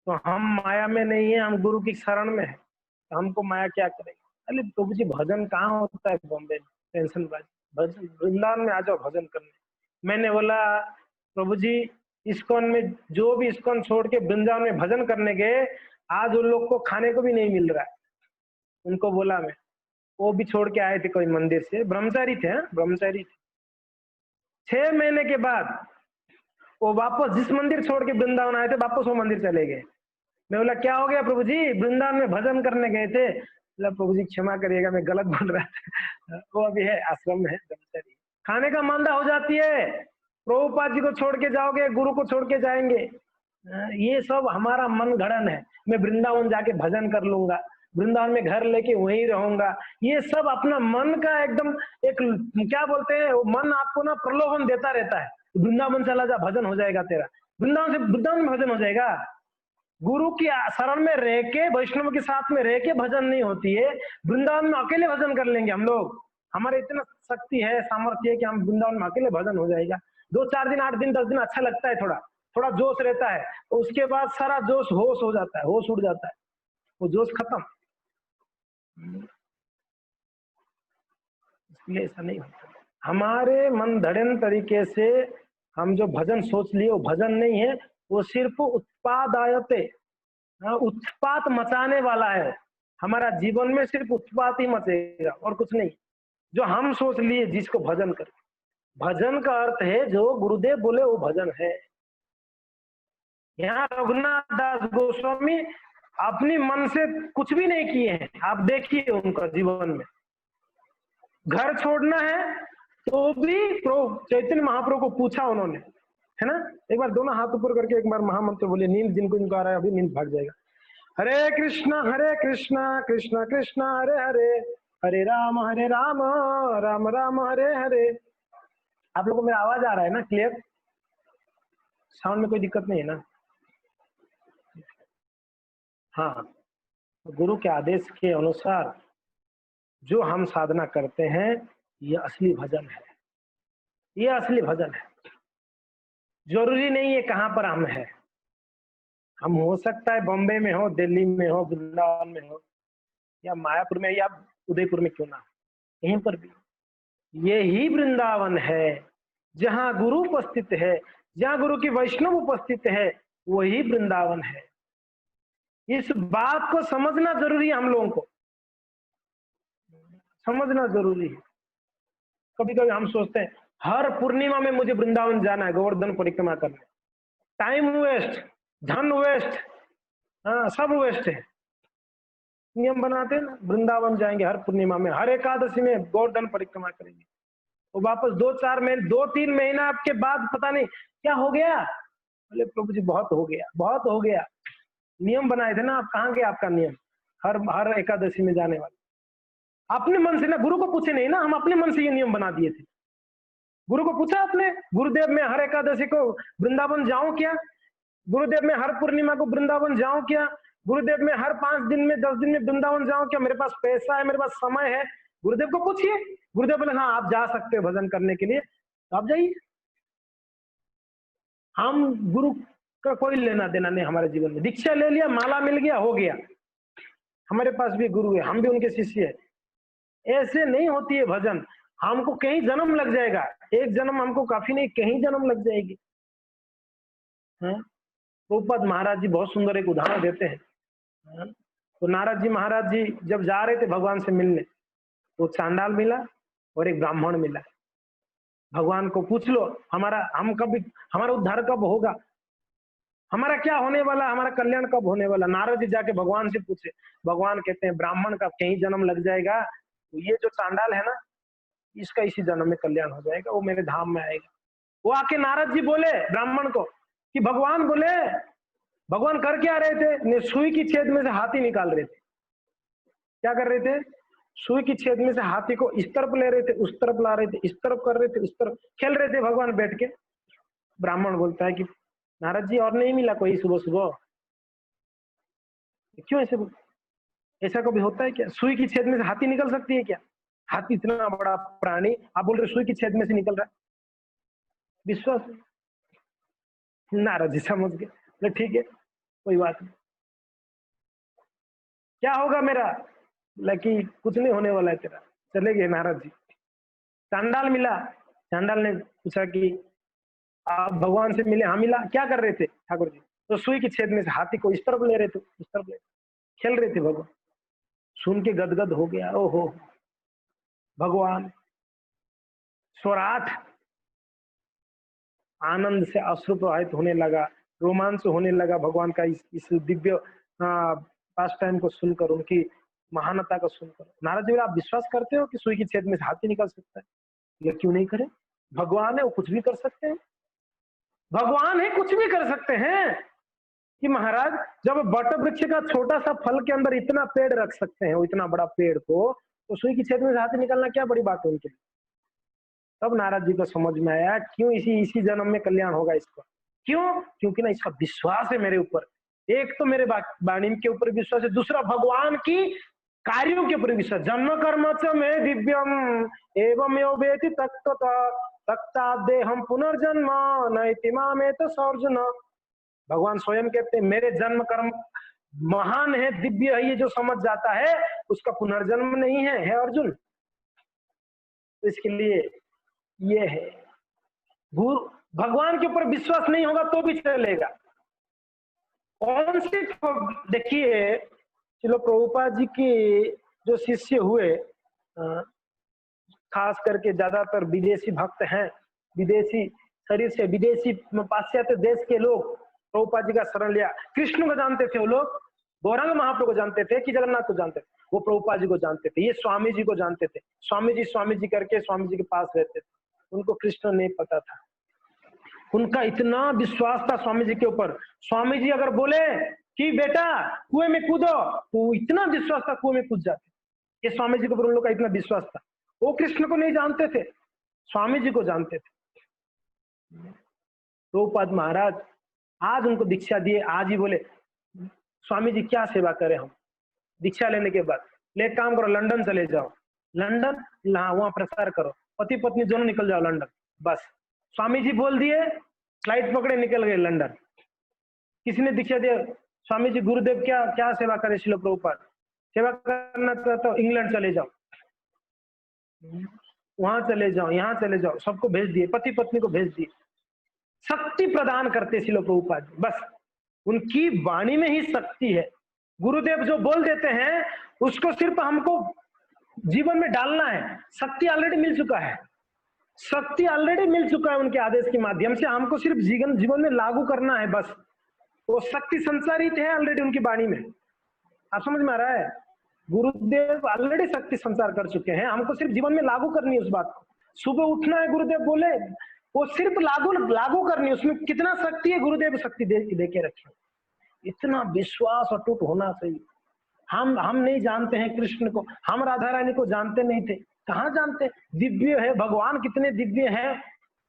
तो हम माया में नहीं है, हम गुरु की शरण में है, तो हमको माया क्या करेगी। अरे प्रभु जी भजन कहाँ होता है बॉम्बे में, टेंशन बाजी, भजन वृंदावन में आ जाओ भजन करने। मैंने बोला प्रभु जी इस्कॉन में, जो भी इस्कॉन छोड़ के वृंदावन में भजन करने गए, आज उन लोग को खाने को भी नहीं मिल रहा है। उनको बोला मैं, वो भी छोड़ के आए थे कोई मंदिर से, ब्रह्मचारी थे, ब्रह्मचारी थे। 6 महीने के बाद वो वापस जिस मंदिर छोड़ के वृंदावन आए थे वापस वो मंदिर चले गए। मैं बोला क्या हो गया प्रभु जी, वृंदावन में भजन करने गए थे। बोला प्रभु जी क्षमा करिएगा मैं गलत बोल रहा था, वो अभी है आश्रम में है, ब्रह्मचारी। खाने का मांदा हो जाती है, प्रभुपाद जी को छोड़ के जाओगे, गुरु को छोड़ के जाएंगे, ये सब हमारा मन गढ़न है। मैं वृंदावन जाके भजन कर लूंगा, वृंदावन में घर लेके वहीं रहूंगा, ये सब अपना मन का एकदम एक क्या बोलते हैं, मन आपको ना प्रलोभन देता रहता है, वृंदावन चला जा भजन हो जाएगा तेरा, वृंदावन से वृंदावन में भजन हो जाएगा। गुरु की शरण में रह के, वैष्णव के साथ में रह के भजन नहीं होती है। वृंदावन में अकेले भजन कर लेंगे हम लोग, हमारे इतना शक्ति है, सामर्थ्य है कि हम वृंदावन में अकेले भजन हो जाएगा। 2-4 दिन, 8 दिन, 10 दिन अच्छा लगता है, थोड़ा थोड़ा जोश रहता है, तो उसके बाद सारा जोश होश हो जाता है, होश उड़ जाता है, वो जोश खत्म। इसलिए ऐसा नहीं होता। हमारे मन धड़न तरीके से हम जो भजन सोच लिए वो भजन नहीं है, वो सिर्फ उत्पादायते, उत्पात मचाने वाला है। हमारा जीवन में सिर्फ उत्पात ही मचेगा और कुछ नहीं। जो हम सोच लिए जिसको भजन कर, भजन का अर्थ है जो गुरुदेव बोले वो भजन है। यहाँ रघुनाथ दास गोस्वामी अपनी मन से कुछ भी नहीं किए हैं, आप देखिए उनका जीवन में। घर छोड़ना है तो भी चैतन्य महाप्रभु को पूछा उन्होंने, है ना। एक बार दोनों हाथ ऊपर करके एक बार महामंत्र बोले, नींद जिनको इनको आ रहा है अभी नींद भाग जाएगा। हरे कृष्णा कृष्णा कृष्णा हरे हरे, हरे राम राम राम हरे हरे। आप लोगों को मेरा आवाज आ रहा है ना क्लियर? साउंड में कोई दिक्कत नहीं है ना? हाँ, गुरु के आदेश के अनुसार जो हम साधना करते हैं ये असली भजन है, ये असली भजन है। जरूरी नहीं है कहाँ पर हम है, हम हो सकता है बॉम्बे में हो, दिल्ली में हो, वृंदावन में हो, या मायापुर में, या उदयपुर में क्यों ना, यहीं पर भी ये ही वृंदावन है जहाँ गुरु उपस्थित है, जहाँ गुरु की वैष्णव उपस्थित है, वही वृंदावन है। इस बात को समझना जरूरी है, हम लोगों को समझना जरूरी है। कभी कभी हम सोचते हैं हर पूर्णिमा में मुझे वृंदावन जाना है, गोवर्धन परिक्रमा करने, टाइम वेस्ट, धन वेस्ट, हाँ सब वेस्ट है। नियम बनाते हैं ना, वृंदावन जाएंगे हर पूर्णिमा में, हर एकादशी में गोवर्धन परिक्रमा करेंगे, वो वापस 2-4 महीने 2-3 महीना आपके बाद पता नहीं क्या हो गया, बोले प्रभु जी बहुत हो गया, बहुत हो गया। नियम बनाए थे ना आप, कहाँ गया आपका नियम? हर एकादशी में जाने वाले अपने मन से ना, गुरु को पूछे नहीं ना, हम अपने मन से ये नियम बना दिए थे। गुरु को पूछा आपने, गुरुदेव मैं हर एकादशी को वृंदावन जाऊं क्या? गुरुदेव मैं हर पूर्णिमा को वृंदावन जाऊं क्या? गुरुदेव मैं हर 5 दिन में 10 दिन में वृंदावन जाऊं क्या? मेरे पास पैसा है, मेरे पास समय है, गुरुदेव को पूछिए। गुरुदेव बोले हाँ आप जा सकते हो भजन करने के लिए, तो आप जाइए। हम गुरु का कोई लेना देना नहीं हमारे जीवन में, दीक्षा ले लिया, माला मिल गया, हो गया, हमारे पास भी गुरु है, हम भी उनके शिष्य है। ऐसे नहीं होती है भजन, हमको कहीं जन्म लग जाएगा, एक जन्म हमको काफी नहीं, कहीं जन्म लग जाएगी। प्रभुपाद महाराज जी बहुत सुंदर एक उदाहरण देते हैं। तो नारद जी महाराज जी जब जा रहे थे भगवान से मिलने, तो चांडाल मिला और एक ब्राह्मण मिला। भगवान को पूछ लो हमारा उद्धार कब होगा, हमारा क्या होने वाला, हमारा कल्याण कब होने वाला? नारद जी जाके भगवान से पूछे, भगवान कहते हैं ब्राह्मण का कहीं जन्म लग जाएगा, तो ये जो चांडाल है ना, इसका इसी जन्म में कल्याण हो जाएगा, वो मेरे धाम में आएगा। वो आके नारद जी बोले ब्राह्मण को कि भगवान बोले, भगवान कर क्या रहे थे? सुई की छेद में से हाथी निकाल रहे थे। क्या कर रहे थे? सुई की छेद में से हाथी को इस तरफ ले रहे थे, उस तरफ ला रहे थे, इस तरफ कर रहे थे, उस तरफ खेल रहे थे भगवान बैठ के। ब्राह्मण बोलता है कि नारद जी और नहीं मिला कोई सुबह सुबह? क्यों ऐसे बोल, ऐसा कभी होता है क्या? सुई की छेद में से हाथी निकल सकती है क्या? हाथी इतना बड़ा प्राणी, आप बोल रहे सुई की छेद में से निकल रहा है? विश्वास? नारद जी समझ गए, ठीक है कोई बात नहीं, क्या होगा मेरा? लकी कुछ नहीं होने वाला है तेरा, चले गए नारद जी। चांडाल मिला, चांडाल ने पूछा कि आप भगवान से मिले? हाँ मिला। क्या कर रहे थे ठाकुर जी? तो सुई की छेद में से हाथी को इस तरफ ले रहे थे, उस तरफ ले खेल रहे थे। भगवान सुन के गदगद हो गया, ओहो भगवान, स्वराट आनंद से अश्रु प्रवाहित होने लगा, रोमांच होने लगा भगवान का इस दिव्य पास टाइम को सुनकर, उनकी महानता को सुनकर। नारद जी आप विश्वास करते हो कि सुई की छेद में से हाथी निकल सकता है? ये क्यों नहीं करे, भगवान है वो कुछ भी कर सकते हैं, भगवान है कुछ भी कर सकते हैं। कि महाराज जब बट वृक्ष का छोटा सा फल के अंदर इतना पेड़ रख सकते हैं, वो इतना बड़ा पेड़ को, तो सुई की छेद में से हाथी निकलना क्या बड़ी बात है उनके लिए? तब नारद जी को समझ में आया क्यों इसी जन्म में कल्याण होगा इसको। क्यों? क्योंकि ना इसका विश्वास है मेरे ऊपर, एक तो मेरे वाणी के ऊपर विश्वास है, दूसरा भगवान की कार्यों के ऊपर विश्वास। जन्म कर्म च में दिव्यम एवं वेति तत्ता देहम पुनर्जन्म नैति मामे तो सर्जन। भगवान स्वयं कहते हैं मेरे जन्म कर्म महान है, दिव्य है, ये जो समझ जाता है उसका पुनर्जन्म नहीं है अर्जुन। तो इसके लिए ये है, गुरु भगवान के ऊपर विश्वास नहीं होगा तो भी चलेगा। कौन सी देखिए, चलो प्रभुपाद जी के जो शिष्य हुए, खास करके ज्यादातर विदेशी भक्त हैं, विदेशी शरीर से, विदेशी पाश्चात्य देश के लोग प्रभुपाद जी का शरण लिया। कृष्ण को जानते थे वो लोग, गौरांग महाप्रभु को जानते थे कि जगन्नाथ को जानते थे? वो प्रभुपाद जी को जानते थे, ये स्वामी जी को जानते थे। स्वामी जी करके स्वामी जी के पास रहते थे। उनको कृष्ण नहीं पता था। उनका इतना विश्वास था स्वामी जी के ऊपर। स्वामी जी अगर बोले कि बेटा कुएं में कूदो, तो इतना विश्वास था कुएं में कूद जाते। ये स्वामी जी के ऊपर उन लोग का इतना विश्वास था। वो कृष्ण को नहीं जानते थे, स्वामी जी को जानते थे। प्रभुपाद महाराज आज उनको दीक्षा दिए, आज ही बोले स्वामी जी क्या सेवा करें हम। दीक्षा लेने के बाद ले काम करो, लंदन चले जाओ, लंदन वहां प्रसार करो, पति पत्नी दोनों निकल जाओ लंदन। बस स्वामी जी बोल दिए, फ्लाइट पकड़े निकल गए लंदन। किसी ने दीक्षा दिया, स्वामी जी गुरुदेव क्या क्या सेवा करे, श्रील प्रभुपाद सेवा करना तो इंग्लैंड चले जाओ, वहां चले जाओ, यहाँ चले जाओ, सबको भेज दिए, पति पत्नी को भेज दिए। शक्ति प्रदान करते श्रील प्रभुपाद, बस उनकी वाणी में ही शक्ति है। गुरुदेव जो बोल देते हैं उसको सिर्फ हमको जीवन में डालना है। शक्ति ऑलरेडी मिल चुका है, शक्ति ऑलरेडी मिल चुका है उनके आदेश के माध्यम से, हमको सिर्फ जीवन में लागू करना है बस। वो शक्ति संचारित है ऑलरेडी उनकी वाणी में। आप समझ में आ रहा है? गुरुदेव ऑलरेडी शक्ति संचार कर चुके हैं, हमको सिर्फ जीवन में लागू करनी है उस बात को। सुबह उठना है, गुरुदेव बोले, वो सिर्फ लागू करनी है। उसमें कितना शक्ति है, गुरुदेव शक्ति दे के रखे। इतना विश्वास अटूट होना चाहिए। हम नहीं जानते हैं कृष्ण को, हम राधा रानी को जानते नहीं थे, कहाँ जानते? दिव्य है भगवान, कितने दिव्य है,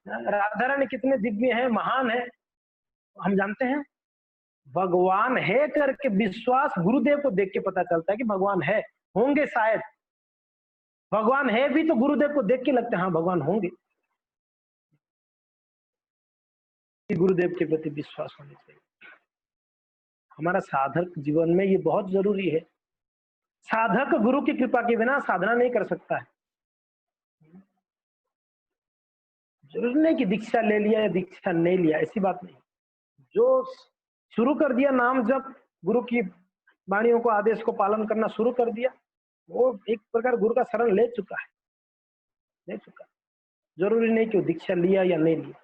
राधा रानी कितने दिव्य है, महान है, हम जानते हैं? भगवान है करके विश्वास गुरुदेव को देख के पता चलता है कि भगवान है, होंगे शायद। भगवान है भी तो गुरुदेव को देख के लगता है हाँ भगवान होंगे। गुरुदेव के प्रति विश्वास होना चाहिए। हमारा साधक जीवन में ये बहुत जरूरी है। साधक गुरु की कृपा के बिना साधना नहीं कर सकता है। जरूरी नहीं कि दीक्षा ले लिया या दीक्षा नहीं लिया, ऐसी बात नहीं। जो शुरू कर दिया नाम जब, गुरु की वाणियों को, आदेश को पालन करना शुरू कर दिया, वो एक प्रकार गुरु का शरण ले चुका है, ले चुका। जरूरी नहीं कि वो दीक्षा लिया या नहीं लिया,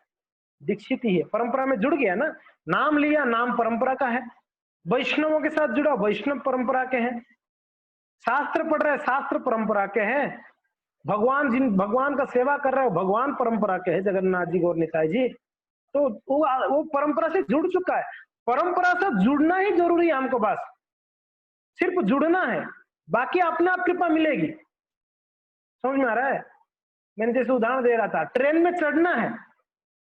दीक्षित ही है, परंपरा में जुड़ गया ना। नाम लिया, नाम परंपरा का है, वैष्णवों के साथ जुड़ा, वैष्णव परंपरा के हैं। शास्त्र पढ़ रहे, शास्त्र परंपरा के हैं। भगवान का सेवा कर रहे हो, भगवान परंपरा के हैं, जगन्नाथ जी, गौर निताई जी। तो वो परंपरा से जुड़ चुका है। परंपरा से जुड़ना ही जरूरी है हमको, बस सिर्फ जुड़ना है, बाकी अपने आप कृपा मिलेगी। समझ में आ रहा है? मैंने जैसे उदाहरण दे रहा था, ट्रेन में चढ़ना है,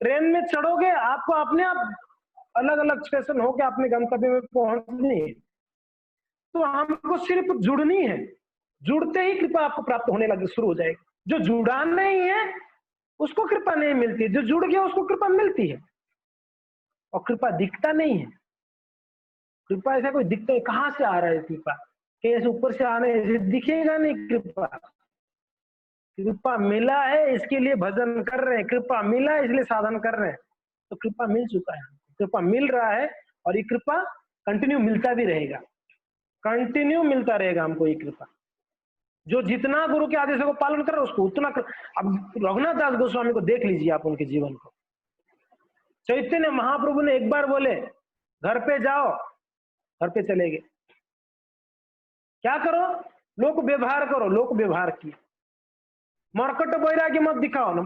ट्रेन में चढ़ोगे आपको अपने आप अलग अलग स्टेशन होके अपने गंतव्य में पहुंचनी है। तो हमको सिर्फ जुड़नी है, जुड़ते ही कृपा आपको प्राप्त होने लगे, शुरू हो जाएगी। जो जुड़ा नहीं है उसको कृपा नहीं मिलती, जो जुड़ गया उसको कृपा मिलती है। और कृपा दिखता नहीं है, कृपा ऐसा कोई दिखता है, कहां से आ रहा है कृपा? कहीं ऐसे ऊपर से आने दिखेगा नहीं। कृपा कृपा मिला है इसके लिए भजन कर रहे हैं, कृपा मिला है इसलिए साधन कर रहे हैं। तो कृपा मिल चुका है, कृपा मिल रहा है, और ये कृपा कंटिन्यू मिलता भी रहेगा, कंटिन्यू मिलता रहेगा हमको ये कृपा। जो जितना गुरु के आदेशों को पालन कर रहा है उसको उतना अब रघुनाथ दास गोस्वामी को देख लीजिए आप, उनके जीवन को। चैतन्य महाप्रभु ने एक बार बोले घर पे जाओ, घर पे चले गए। क्या करो? लोक व्यवहार करो, लोक व्यवहार किए। मरकट बैराग्य मत दिखाओ ना,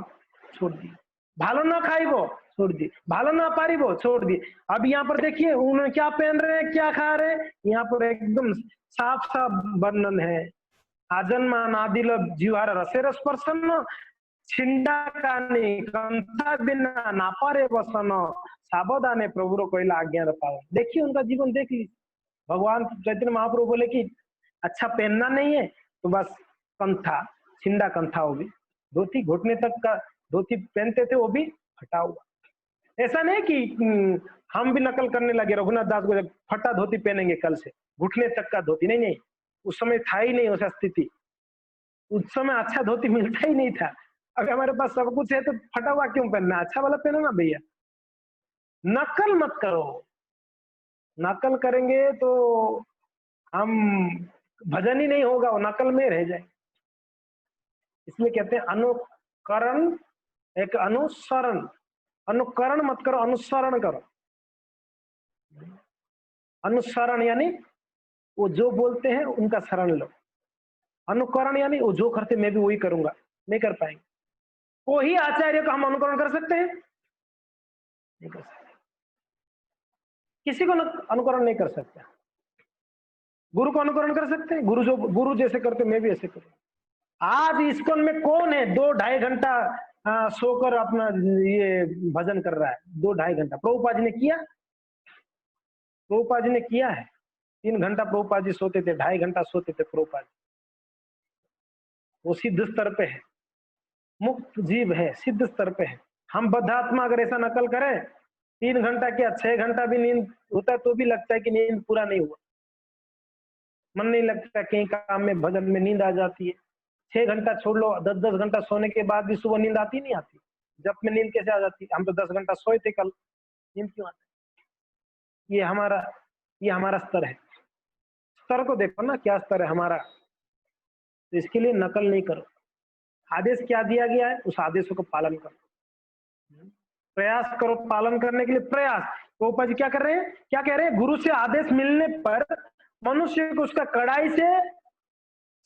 छोड़ दिए। भालो ना खाइबो, छोड़ दिए। भालो ना पारिबो, छोड़ दिए। अब यहाँ पर देखिए उन्होंने क्या पहन रहे हैं, क्या खा रहे हैं, यहाँ पर एकदम साफ साफ वर्णन है। आजन्मा नादिल जीवार रसे रस प्रसन्न, छिंडा कानी कंथा बिना नापारे वसन, सावधाने प्रभु कोयला आज्ञा पाओ। देखिए उनका जीवन देख लीजिए। भगवान चैतन्य महाप्रभु बोले कि अच्छा पहनना नहीं है तो बस कंथा, छिंडा कंथा, हो भी धोती घुटने तक का धोती पहनते थे, वो भी फटा हुआ। ऐसा नहीं कि हम भी नकल करने लगे रघुनाथ दास को, जब फटा धोती पहनेंगे कल से, घुटने तक का धोती। नहीं नहीं, उस समय था ही नहीं वैसा स्थिति। उस समय अच्छा धोती मिलता ही नहीं था। अगर हमारे पास सब कुछ है तो फटा हुआ क्यों पहनना, अच्छा वाला पहनो ना भैया। नकल मत करो, नकल करेंगे तो हम भजन ही नहीं होगा, वो नकल में रह जाए। इसलिए कहते हैं अनुकरण, एक अनुसरण। अनुकरण मत करो, अनुसरण करो। अनुसरण यानी वो जो बोलते हैं उनका शरण लो। अनुकरण यानी वो जो करते मैं भी वही करूंगा, नहीं कर पाएंगे। कोई आचार्य का हम अनुकरण कर सकते हैं? नहीं कर सकते। किसी को अनुकरण नहीं कर सकते। गुरु को अनुकरण कर सकते हैं, गुरु जैसे करते मैं भी ऐसे करूँ। आज इस्कॉन में कौन है 2-2.5 घंटा सोकर अपना ये भजन कर रहा है? 2-2.5 घंटा प्रभुपाद जी ने किया? प्रभुपाद जी ने किया है? 3 घंटा प्रभुपाद जी सोते थे, 2.5 घंटा सोते थे प्रभुपाद। वो सिद्ध स्तर पे है, मुक्त जीव है, सिद्ध स्तर पे है। हम बद्धात्मा अगर ऐसा नकल करें, 3 घंटा क्या 6 घंटा भी नींद होता है तो भी लगता है कि नींद पूरा नहीं हुआ, मन नहीं लगता, कहीं काम में भजन में नींद आ जाती है। 6 घंटा छोड़ लो, 10-10 घंटा सोने के बाद भी सुबह नींद आती नहीं आती? जब में नींद कैसे आ जाती? हम तो 10 घंटा सोए थे कल, नींद क्यों आती? ये हमारा स्तर है। स्तर को देखो ना, क्या स्तर है हमारा। तो इसके लिए नकल नहीं करो। आदेश क्या दिया गया है, उस आदेशों का पालन करो, प्रयास करो पालन करने के लिए। प्रयास गोपा जी क्या कर रहे हैं, क्या कह रहे हैं? गुरु से आदेश मिलने पर मनुष्य को उसका कड़ाई से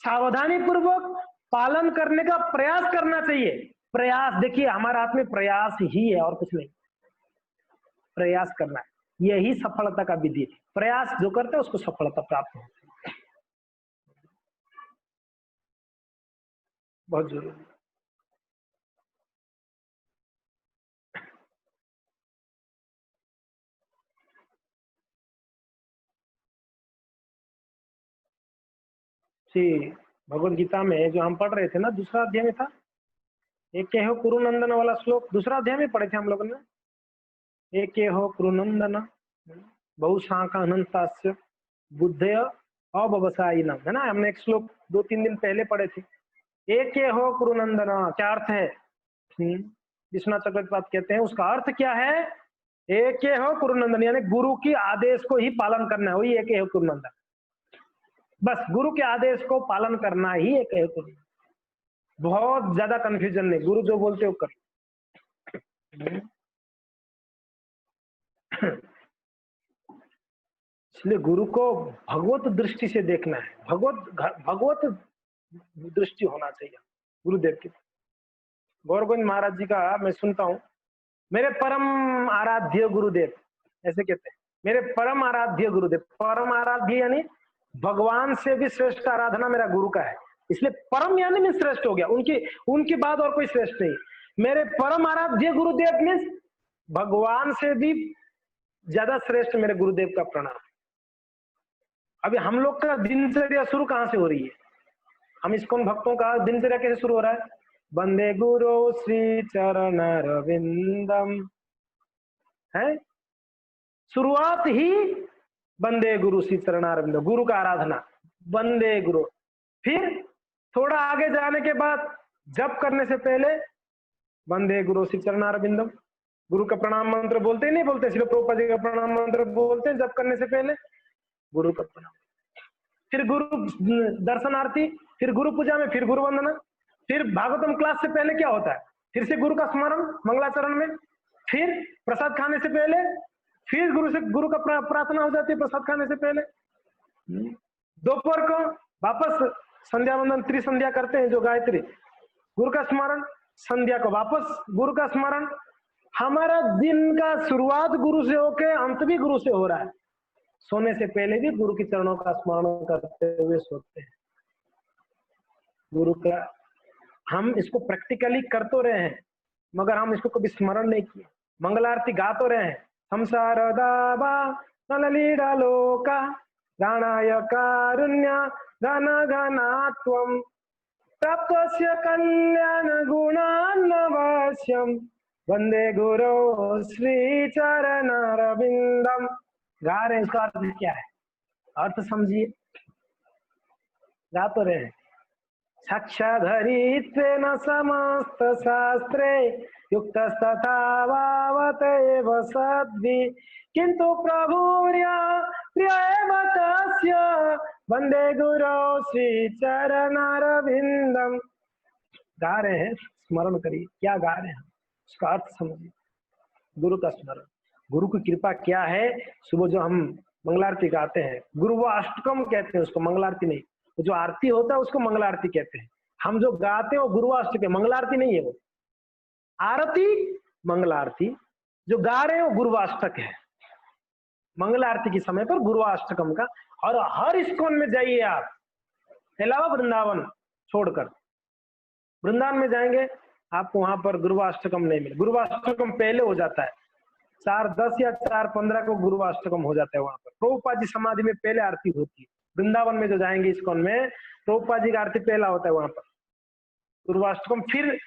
सावधानी पूर्वक पालन करने का प्रयास करना चाहिए। प्रयास, देखिए हमारे हाथ में प्रयास ही है और कुछ नहीं। प्रयास करना है, यही सफलता का विधि है। प्रयास जो करता है उसको सफलता प्राप्त होती है। बहुत जरूरी है। जी, भगवत गीता में जो हम पढ़ रहे थे ना, दूसरा अध्याय में था, एक हो कुरुनंदन वाला श्लोक, दूसरा अध्याय में पढ़े थे हम लोगों ने। एक हो कुरुनंदन बहुशाखा अनंतास्य बुद्धय अव्यवसायिन, है ना? हमने एक श्लोक 2-3 दिन पहले पढ़े थे। एक हो कुरुनंदन, क्या अर्थ है? विश्वनाथ चक्रवर्ती कहते हैं उसका अर्थ क्या है? एक हो कुरुनंदन यानी गुरु की आदेश को ही पालन करना है, वही एक हो कुरुनंदन। बस गुरु के आदेश को पालन करना ही एक है कुरुनंदन। बहुत ज्यादा कंफ्यूजन नहीं, गुरु जो बोलते हो कर। इसलिए गुरु को भगवत दृष्टि से देखना है, भगवत दृष्टि होना चाहिए गुरुदेव की। गौरगोविंद महाराज जी का मैं सुनता हूँ, मेरे परम आराध्य गुरुदेव, ऐसे कहते हैं, मेरे परम आराध्य गुरुदेव। परम आराध्य यानी भगवान से भी श्रेष्ठ आराधना मेरा गुरु का है, इसलिए परम यानी मैं श्रेष्ठ हो गया, उनकी बाद और कोई श्रेष्ठ नहीं। मेरे परम आराध्य गुरुदेव में भगवान से भी ज्यादा श्रेष्ठ मेरे गुरुदेव का प्रणाम। अभी हम लोग का दिनचर्या शुरू कहां से हो रही है? हम इस्कॉन भक्तों का दिनचर्या कैसे शुरू हो रहा है? वंदे गुरु श्री चरण रविंदम, है शुरुआत ही वंदे गुरु श्री चरणारविंदम, गुरु का आराधना, वंदे गुरु। फिर थोड़ा आगे जाने के बाद जप करने से पहले वंदे गुरु श्री चरणारविंदम, गुरु का प्रणाम मंत्र बोलते ही नहीं बोलते, सिर्फ प्रभुपाद जी का प्रणाम मंत्र बोलते हैं जप करने से पहले, गुरु का प्रणाम। फिर गुरु दर्शनार्थी, फिर गुरु पूजा में, फिर गुरु वंदना, फिर भागवतम क्लास से पहले क्या होता है? फिर से गुरु का स्मरण मंगलाचरण में, फिर प्रसाद खाने से पहले, फिर गुरु का प्रार्थना हो जाती है प्रसाद खाने से पहले। दोपहर को वापस संध्या वंदन त्रिसंध्या करते हैं जो गायत्री, गुरु का स्मरण, संध्या को वापस गुरु का स्मरण। हमारा दिन का शुरुआत गुरु से होके अंत भी गुरु से हो रहा है। सोने से पहले भी गुरु के चरणों का स्मरण करते हुए सोते हैं। गुरु का हम इसको प्रैक्टिकली कर तो रहे हैं, मगर हम इसको कभी स्मरण नहीं किए। मंगलारती गा तो रहे हैं, संसार दाबा नललीला लोका गानाय कारुण्य घन घनात्वम तपस्य कल्याण गुणान्नवश्यम वंदे गुरु श्री चरणारविंदम। गा रहे हैं, इसका अर्थ क्या है? अर्थ समझिए, गा तो रहे हैं। साक्षाधरित्वेन समस्त शास्त्रे युक्तस्तथा भावत एव सद्भि किंतु प्रभुर्या प्रियेव तस्य वंदे गुरु श्री चरणारविंदम। गा रहे हैं, स्मरण करिए क्या गा रहे हैं, उसका अर्थ समझिए। गुरु का स्मरण, गुरु की कृपा क्या है? सुबह जो हम मंगलारती गाते हैं, गुरुवाष्टकम कहते हैं उसको, मंगलारती नहीं। जो आरती होता है उसको मंगलारती कहते हैं। हम जो गाते हैं वो गुरुवाष्टक है, मंगलारती नहीं है वो। आरती मंगलारती, जो गा रहे हैं वो गुरुवाष्टक है। मंगल आरती के समय पर गुरुवाष्टकम का, और हर इस्कॉन में जाइए आप, अलावा वृंदावन छोड़कर, वृंदावन में जाएंगे आपको वहां पर गुरुवाष्टकम नहीं मिले। गुरुवाष्टकम पहले हो जाता है, 4:10 या 4:15 को गुरुवाष्टकम हो जाता है वहां पर। प्रभुपाद जी समाधि में पहले आरती होती है। वृंदावन में जो जाएंगे इस्कॉन में, प्रभुपाद जी का आरती पहला होता है वहां पर गुरुवाष्टकम, फिर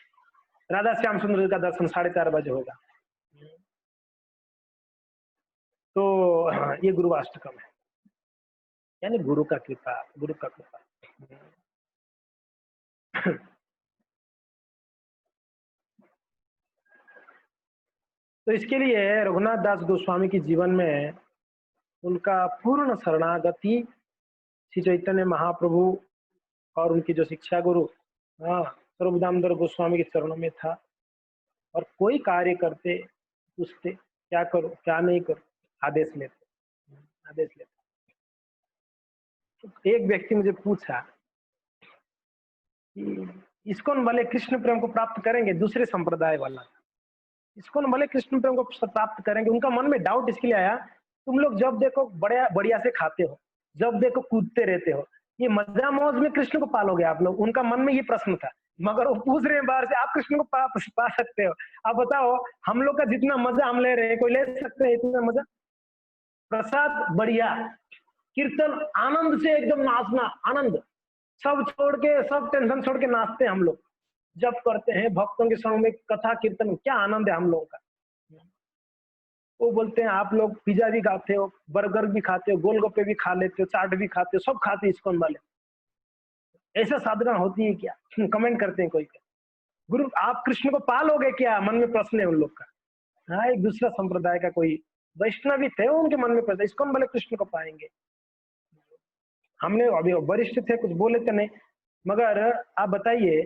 राधा श्याम सुंदर का दर्शन 4:30 बजे होगा। तो ये गुरुवाष्टकम है, यानी गुरु का कृपा, गुरु का कृपा। तो इसके लिए रघुनाथ दास गोस्वामी के जीवन में उनका पूर्ण शरणागति श्री चैतन्य महाप्रभु और उनकी जो शिक्षा गुरु स्वरूप दामोदर गोस्वामी के चरणों में था। और कोई कार्य करते पूछते क्या करो क्या नहीं करो, आदेश लेते, आदेश लेते। तो एक व्यक्ति मुझे पूछा कि इस्कॉन वाले कृष्ण प्रेम को प्राप्त करेंगे, दूसरे संप्रदाय वाला, इस्कॉन वाले कृष्ण प्रेम को प्राप्त करेंगे। उनका मन में डाउट इसके लिए आया, तुम लोग जब देखो बढ़िया बढ़िया से खाते हो, जब देखो कूदते रहते हो, ये मजा मौज में कृष्ण को पालोगे आप लोग? उनका मन में ये प्रश्न था। मगर वो पूछ रहे हैं बाहर से, आप कृष्ण को पा सकते हो? आप बताओ, हम लोग का जितना मजा हम ले रहे हैं, कोई ले सकते हैं इतना मजा? प्रसाद बढ़िया, कीर्तन आनंद से एकदम नाचना, आनंद, सब छोड़ के, सब टेंशन छोड़ के नाचते हैं हम लोग जब करते हैं भक्तों के संग में कथा कीर्तन, क्या आनंद है हम लोगों का। वो बोलते हैं आप लोग पिज्जा भी खाते हो, बर्गर भी खाते हो, गोलगप्पे भी खा लेते हो, चाट भी खाते हो, सब खाते हैं इस्कॉन वाले। ऐसा साधना होती है क्या? कमेंट करते हैं कोई। गुरु आप कृष्ण को पालोगे क्या? मन में प्रश्न है उन लोग का। हाँ, एक दूसरा संप्रदाय का कोई वैष्णवी थे, उनके मन में प्रश्न, इस्कॉन वाले कृष्ण को पाएंगे? हमने अभी वरिष्ठ थे, कुछ बोले तो नहीं, मगर आप बताइए,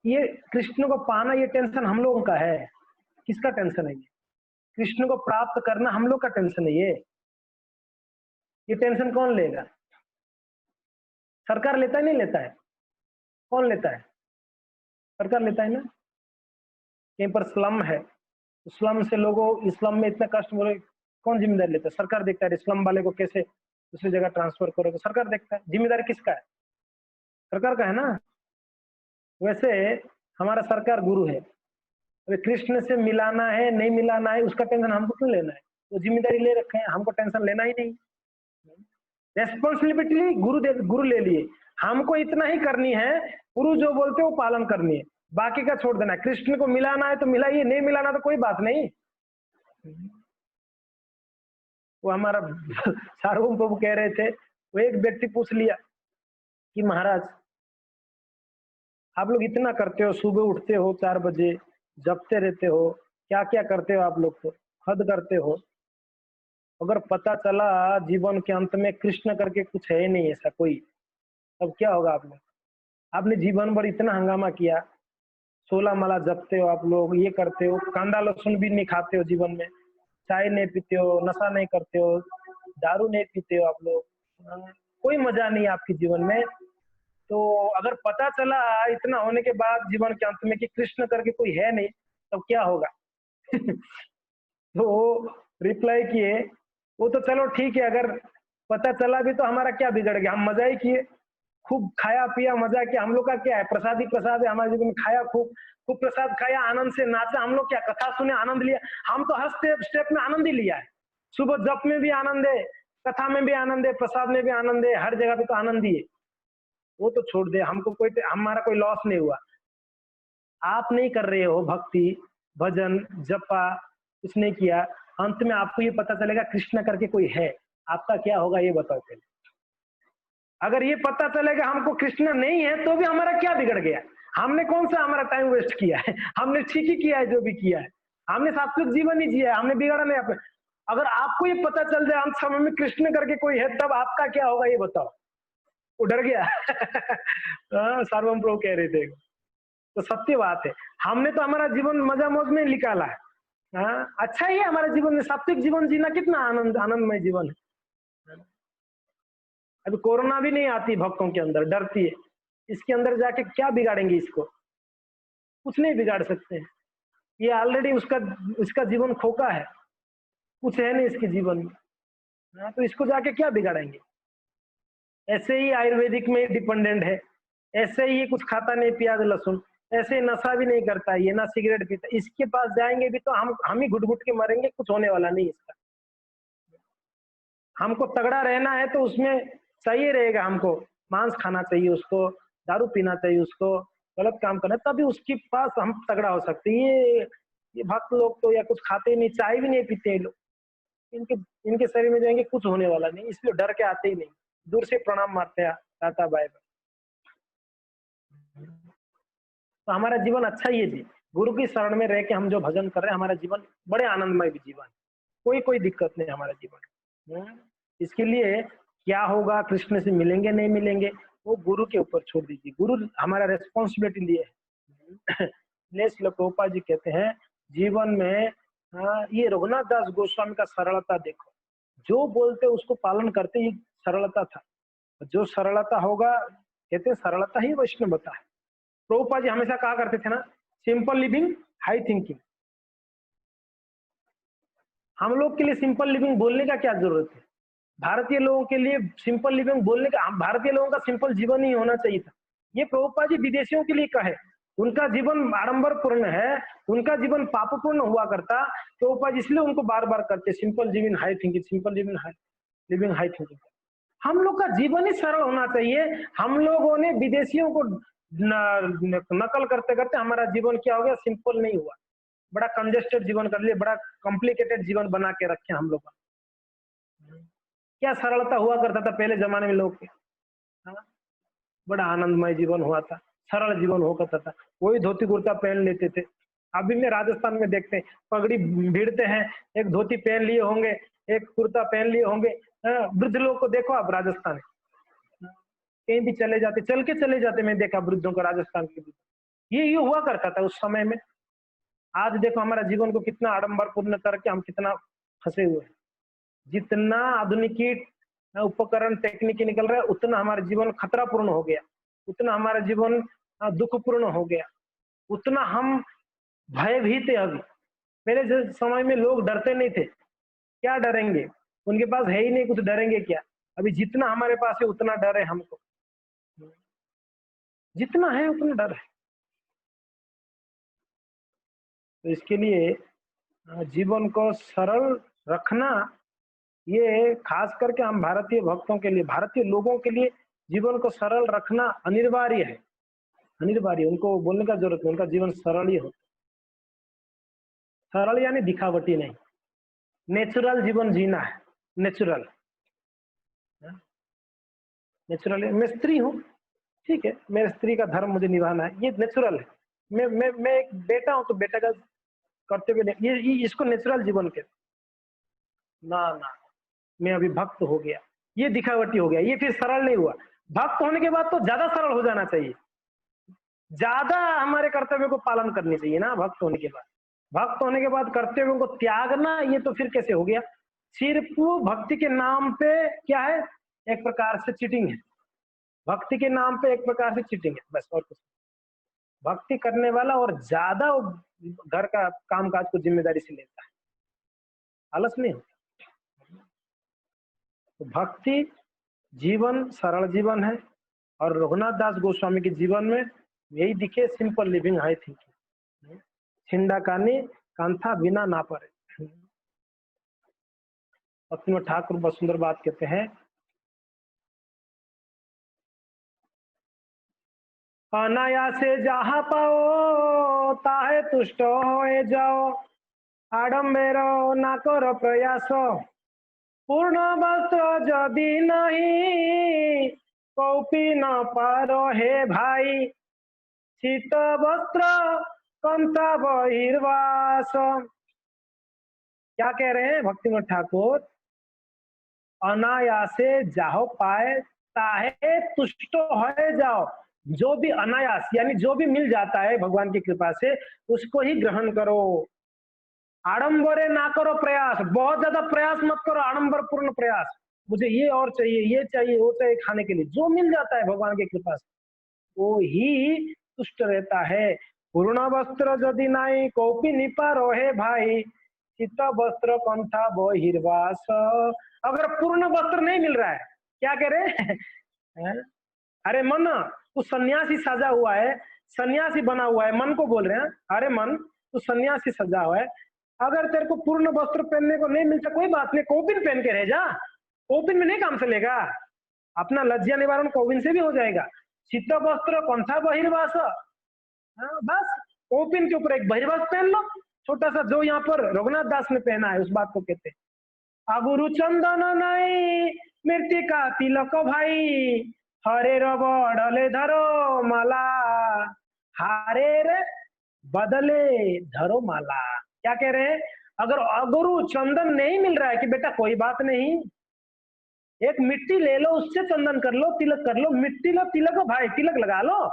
ये कृष्ण को पाना ये टेंशन हम लोगों का है? किसका टेंशन है ये? कृष्ण को प्राप्त करना हम लोग का टेंशन है ये टेंशन कौन लेगा? सरकार लेता है नहीं लेता है? कौन लेता है? सरकार लेता है ना। कहीं पर स्लम है, स्लम से लोगों, स्लम में इतना कष्ट हो रहे, कौन जिम्मेदारी लेता है? सरकार देखता है स्लम वाले को कैसे दूसरी जगह ट्रांसफर करो, तो सरकार देखता है। जिम्मेदारी किसका है? सरकार का है ना। वैसे हमारा सरकार गुरु है, अरे कृष्ण से मिलाना है नहीं मिलाना है उसका टेंशन हमको क्यों लेना है? वो जिम्मेदारी ले रखे हैं, हमको टेंशन लेना ही नहीं। रेस्पॉन्सिबिलिटी गुरु ले लिए, हमको इतना ही करनी है, गुरु जो बोलते हैं वो पालन करनी है, बाकी का छोड़ देना है। कृष्ण को मिलाना है तो मिलाइए, नहीं मिलाना तो कोई बात नहीं। वो हमारा सार्वभौम प्रभु कह रहे थे, वो एक व्यक्ति पूछ लिया कि महाराज आप लोग इतना करते हो, सुबह उठते हो 4 बजे, जपते रहते हो, क्या क्या करते हो आप लोग, तो हद करते हो, अगर पता चला जीवन के अंत में कृष्ण करके कुछ है ही नहीं ऐसा कोई, तब क्या होगा आप लोग? आपने जीवन भर इतना हंगामा किया, 16 माला जपते हो आप लोग, ये करते हो, कांदा लहसुन भी नहीं खाते हो जीवन में, चाय नहीं पीते हो, नशा नहीं करते हो, दारू नहीं पीते हो आप लोग, कोई मजा नहीं आपके जीवन में, तो अगर पता चला इतना होने के बाद जीवन के अंत में कि कृष्ण करके कोई है नहीं, तब क्या होगा? तो रिप्लाई किए, वो तो चलो ठीक है, अगर पता चला भी तो हमारा क्या बिगड़ गया, हम मजा ही किए, खूब खाया पिया मजा किया, हम लोग का क्या है? प्रसाद ही प्रसाद है हमारे जीवन में, खाया खूब खूब प्रसाद खाया, आनंद से नाचा, हम लोग क्या कथा सुने आनंद लिया? हम तो हर स्टेप स्टेप में आनंद ही लिया है। सुबह जप में भी आनंद है, कथा में भी आनंद है, प्रसाद में भी आनंद है, हर जगह पे तो आनंद ही है। वो तो छोड़ दे, हमको कोई, हमारा कोई लॉस नहीं हुआ। आप नहीं कर रहे हो भक्ति भजन जपा, कुछ नहीं किया, अंत में आपको ये पता चलेगा कृष्ण करके कोई है, आपका क्या होगा ये बताओ पहले। अगर ये पता चलेगा हमको कृष्ण नहीं है, तो भी हमारा क्या बिगड़ गया? हमने कौन सा हमारा टाइम वेस्ट किया है? हमने ठीक ही किया है जो भी किया है, हमने सात्विक जीवन ही जिया है, हमने बिगाड़ा नहीं अपने। अगर आपको ये पता चल जाए अंत समय में कृष्ण करके कोई है, तब आपका क्या होगा ये बताओ। वो डर गया। सार्वभौम प्रभु कह रहे थे, तो सत्य बात है, हमने तो हमारा जीवन मजा मौज में निकाला है। अच्छा ही है हमारे जीवन में, सात्विक जीवन जीना कितना आनंदमय जीवन है। अभी कोरोना भी नहीं आती भक्तों के अंदर, डरती है। इसके अंदर जाके क्या बिगाड़ेंगे इसको? कुछ नहीं बिगाड़ सकते हैं। ये ऑलरेडी उसका इसका जीवन खोखा है, कुछ है नहीं इसके जीवन में। हाँ, तो इसको जाके क्या बिगाड़ेंगे? ऐसे ही आयुर्वेदिक में डिपेंडेंट है, ऐसे ही ये कुछ खाता नहीं प्याज लहसुन, ऐसे ही नशा भी नहीं करता ये, ना सिगरेट पीता। इसके पास जाएंगे भी तो हम ही घुट घुट के मरेंगे, कुछ होने वाला नहीं इसका। हमको तगड़ा रहना है तो उसमें चाहिए रहेगा, हमको मांस खाना चाहिए उसको, दारू पीना चाहिए उसको, गलत काम करना, तभी उसके पास हम तगड़ा हो सकते हैं। ये भक्त लोग तो या कुछ खाते नहीं, चाय भी नहीं पीते हैं लोग, इनके इनके शरीर में जाएंगे कुछ होने वाला नहीं, इसलिए डर के आते ही नहीं, दूर से प्रणाम मारते हैं, टाटा बाय बाय। तो हमारा जीवन अच्छा ही है जी, गुरु की शरण में रह के हम जो भजन कर रहे हैं, हमारा जीवन बड़े आनंदमय भी जीवन, कोई कोई दिक्कत नहीं हमारा जीवन। इसके लिए क्या होगा, कृष्ण से मिलेंगे नहीं मिलेंगे, वो गुरु के ऊपर छोड़ दीजिए, गुरु हमारा रेस्पॉन्सिबिलिटी लिए है। श्रील प्रभुपाद जी कहते हैं जीवन में ये रघुनाथ दास गोस्वामी का सरलता देखो, जो बोलते उसको पालन करते ही सरलता था, जो सरलता होगा कहते हैं सरलता ही वैष्णवता है। प्रभुपाद जी हमेशा कहा करते थे ना, सिंपल लिविंग हाई थिंकिंग। हम लोग के लिए सिंपल लिविंग बोलने का क्या जरूरत है? भारतीय लोगों के लिए सिंपल लिविंग बोलने का, भारतीय लोगों का सिंपल जीवन ही होना चाहिए था। ये प्रभुपाद जी विदेशियों के लिए कहे, उनका जीवन आडंबर पूर्ण है, उनका जीवन पापपूर्ण हुआ करता, प्रभुपाद इसलिए उनको बार बार करते simple living high thinking, simple living high thinking. हम लोग का जीवन ही सरल होना चाहिए। हम लोगों ने विदेशियों को नकल करते करते हमारा जीवन क्या हो गया, सिंपल नहीं हुआ, बड़ा कंजेस्टेड जीवन कर लिए, बड़ा कॉम्प्लिकेटेड जीवन बना के रखे हम लोग। क्या सरलता हुआ करता था पहले जमाने में लोग के, बड़ा आनंदमय जीवन हुआ था, सरल जीवन हुआ करता था, वही धोती कुर्ता पहन लेते थे। अभी में राजस्थान में देखते हैं पगड़ी भिड़ते हैं, एक धोती पहन लिए होंगे, एक कुर्ता पहन लिए होंगे। वृद्ध लोग को देखो आप राजस्थान में, कहीं भी चले जाते, चल के चले जाते, मैं देखा वृद्धों को राजस्थान के, ये हुआ करता था उस समय में। आज देखो हमारा जीवन को कितना आडंबर पूर्ण करके हम कितना फंसे हुए हैं। जितना आधुनिक उपकरण टेक्निक निकल रहा है, उतना हमारा जीवन खतरापूर्ण हो गया, उतना हमारा जीवन दुखपूर्ण हो गया, उतना हम भयभीत है। अभी पहले समय में लोग डरते नहीं थे, क्या डरेंगे, उनके पास है ही नहीं कुछ, डरेंगे क्या? अभी जितना हमारे पास है उतना डर है हमको, जितना है उतना डर है। तो इसके लिए जीवन को सरल रखना, ये खास करके हम भारतीय भक्तों के लिए, भारतीय लोगों के लिए जीवन को सरल रखना अनिवार्य है, अनिवार्य। उनको बोलने का जरूरत नहीं, उनका जीवन सरल ही हो, सरल यानी दिखावटी नहीं, नेचुरल जीवन जीना है, नेचुरल। नेचुरल मैं स्त्री हूँ, ठीक है, मेरे स्त्री का धर्म मुझे निभाना है, ये नेचुरल है। मैं एक बेटा हूं तो बेटा का कर्तव्य, ये इसको नेचुरल जीवन के ना, मैं अभी भक्त हो गया, ये दिखावटी हो गया, ये फिर सरल नहीं हुआ। भक्त होने के बाद तो ज्यादा सरल हो जाना चाहिए, ज्यादा हमारे कर्तव्य को पालन करनी चाहिए ना। भक्त होने के बाद, भक्त होने के बाद कर्तव्यों को त्यागना, ये तो फिर कैसे हो गया? सिर्फ भक्ति के नाम पे क्या है, एक प्रकार से चीटिंग है, भक्ति के नाम पे एक प्रकार से चीटिंग है, बस और कुछ। भक्ति करने वाला और ज्यादा घर का कामकाज को जिम्मेदारी से लेता है, आलस नहीं होता। तो भक्ति जीवन सरल जीवन है, और रघुनाथ दास गोस्वामी के जीवन में यही दिखे, सिंपल लिविंग हाई थिंकिंग, छिंडा कानी कांथा बिना ना पड़े। भक्ति ठाकुर बहुत सुंदर बात कहते हैं, अनायासे जहाँ पाओ ताहे तुष्ट हो जाओ, आडम्बरो ना करो प्रयास, पूर्ण वस्त्र जदि नहीं कौपी न पारो हे भाई, शीत वस्त्र कंता बहिर्वास। क्या कह रहे हैं भक्तिनाथ ठाकुर? अनायासे जाओ पाए ताहे तुष्ट हो जाओ, जो भी अनायास यानी जो भी मिल जाता है भगवान की कृपा से, उसको ही ग्रहण करो। आडंबरे ना करो प्रयास, बहुत ज्यादा प्रयास मत करो, आडंबर पूर्ण प्रयास, मुझे ये और चाहिए, ये चाहिए, वो चाहिए खाने के लिए, जो मिल जाता है भगवान की कृपा से वो ही तुष्ट रहता है। पूर्ण वस्त्र यदि नाई कौपी निपा रोहे भाई, चित्त वस्त्र कंथा बहिर्वास। अगर पूर्ण वस्त्र नहीं मिल रहा है, क्या कह रहे हैं? अरे मन, तू सन्यासी सजा हुआ है, सन्यासी बना हुआ है, मन को बोल रहे हैं, अरे मन तू सन्यासी सजा हुआ है, अगर तेरे को पूर्ण वस्त्र पहनने को नहीं मिलता कोई बात नहीं, कौपिन पहन के रह जा, कौपिन में नहीं काम चलेगा, अपना लज्जा निवारण कौपिन से भी हो जाएगा। चित्त वस्त्र कंठा बहिर्वास, बस कौपिन के ऊपर एक बहिर्वास पहन लो छोटा सा, जो यहाँ पर रघुनाथ दास ने पहना है उस बात को कहते हैं। अगुरु चंदन नाई मृतिका तिलक भाई, हरे बड़ले धरो माला, हारे रे बदले धरो माला। क्या कह रहे हैं? अगर अगुरु चंदन नहीं मिल रहा है कि बेटा कोई बात नहीं, एक मिट्टी ले लो, उससे चंदन कर लो, तिलक कर लो, मिट्टी लो, तिलक हो भाई, तिलक लगा लो,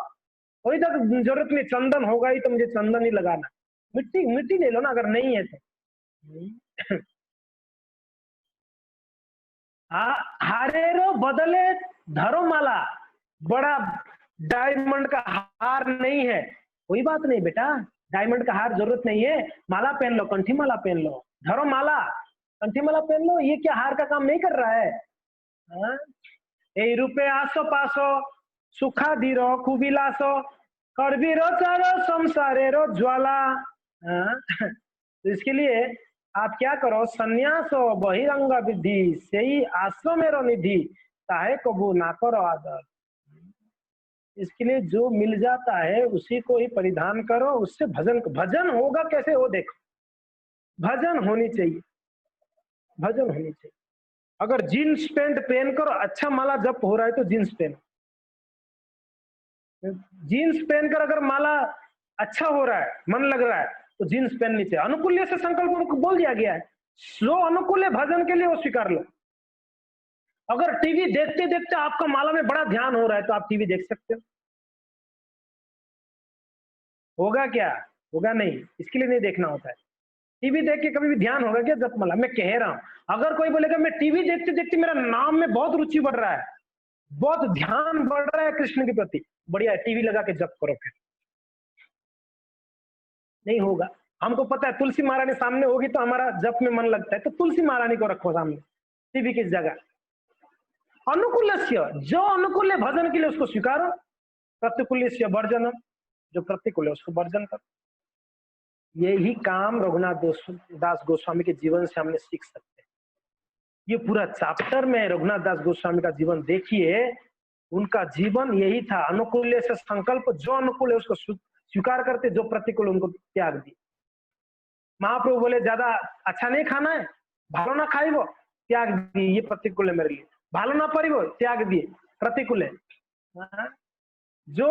कोई तक जरूरत नहीं, चंदन होगा ही तो मुझे चंदन ही लगाना, मिट्टी मिट्टी ले लो ना अगर नहीं है तो। हारे रो बदले धरो माला, बड़ा डायमंड का हार नहीं है, कोई बात नहीं बेटा, डायमंड का हार जरूरत नहीं है, माला पहन लो, कंठी माला पहन लो, धरो माला, कंठी माला पहन लो, ये क्या हार का काम नहीं कर रहा है? এই রূপে আসো পাশো সুখাদির কুবিলাস করবীর চার संसारेर ज्वाला। तो इसके लिए आप क्या करो, संन्यास बहिरंग विधि से ही आश्रमेर निधि, ताहे कबू ना करो आदर। इसके लिए जो मिल जाता है उसी को ही परिधान करो, उससे भजन, भजन होगा कैसे वो देखो, भजन होनी चाहिए, भजन होनी चाहिए। अगर जीन्स पैंट पहनकर अच्छा माला जप हो रहा है तो जीन्स पहनो, जीन्स पहनकर अगर माला अच्छा हो रहा है, मन लग रहा है तो जीन्स पहननी चाहिए। अनुकूल्य से संकल्प बोल दिया गया है, जो अनुकूल है भजन के लिए वो स्वीकार लो। अगर टीवी देखते देखते आपका माला में बड़ा ध्यान हो रहा है तो आप टीवी देख सकते हो, होगा क्या? होगा नहीं, इसके लिए नहीं देखना होता है। टीवी देख के कभी भी ध्यान होगा क्या जप माला? मैं कह रहा हूं, अगर कोई बोलेगा मैं टीवी देखते देखते मेरा नाम में बहुत रुचि बढ़ रहा है, बहुत ध्यान बढ़ रहा है कृष्ण के प्रति, बढ़िया है, टीवी लगा के जप करो, फिर नहीं होगा। हमको पता है तुलसी महारानी सामने होगी तो हमारा जप में मन लगता है, तो तुलसी महारानी को रखो सामने टीवी की जगह। अनुकूल, जो अनुकूल है भजन के लिए उसको स्वीकारो, प्रतिकूल वर्जन, जो प्रतिकूल है उसको वर्जन करो। यही काम रघुनाथ दास गोस्वामी के जीवन से हमने सीख सकते हैं। ये पूरा चैप्टर में रघुनाथ दास गोस्वामी का जीवन देखिए, उनका जीवन यही था, अनुकूल से संकल्प, जो अनुकूल है उसको स्वीकार करते, जो प्रतिकूल उनको त्याग दिए। महाप्रभु बोले ज्यादा अच्छा नहीं खाना है, भालो ना खाई वो, त्याग दिए, ये प्रतिकूल है मेरे लिए। भालो ना पड़ी वो, त्याग दिए, प्रतिकूल है। जो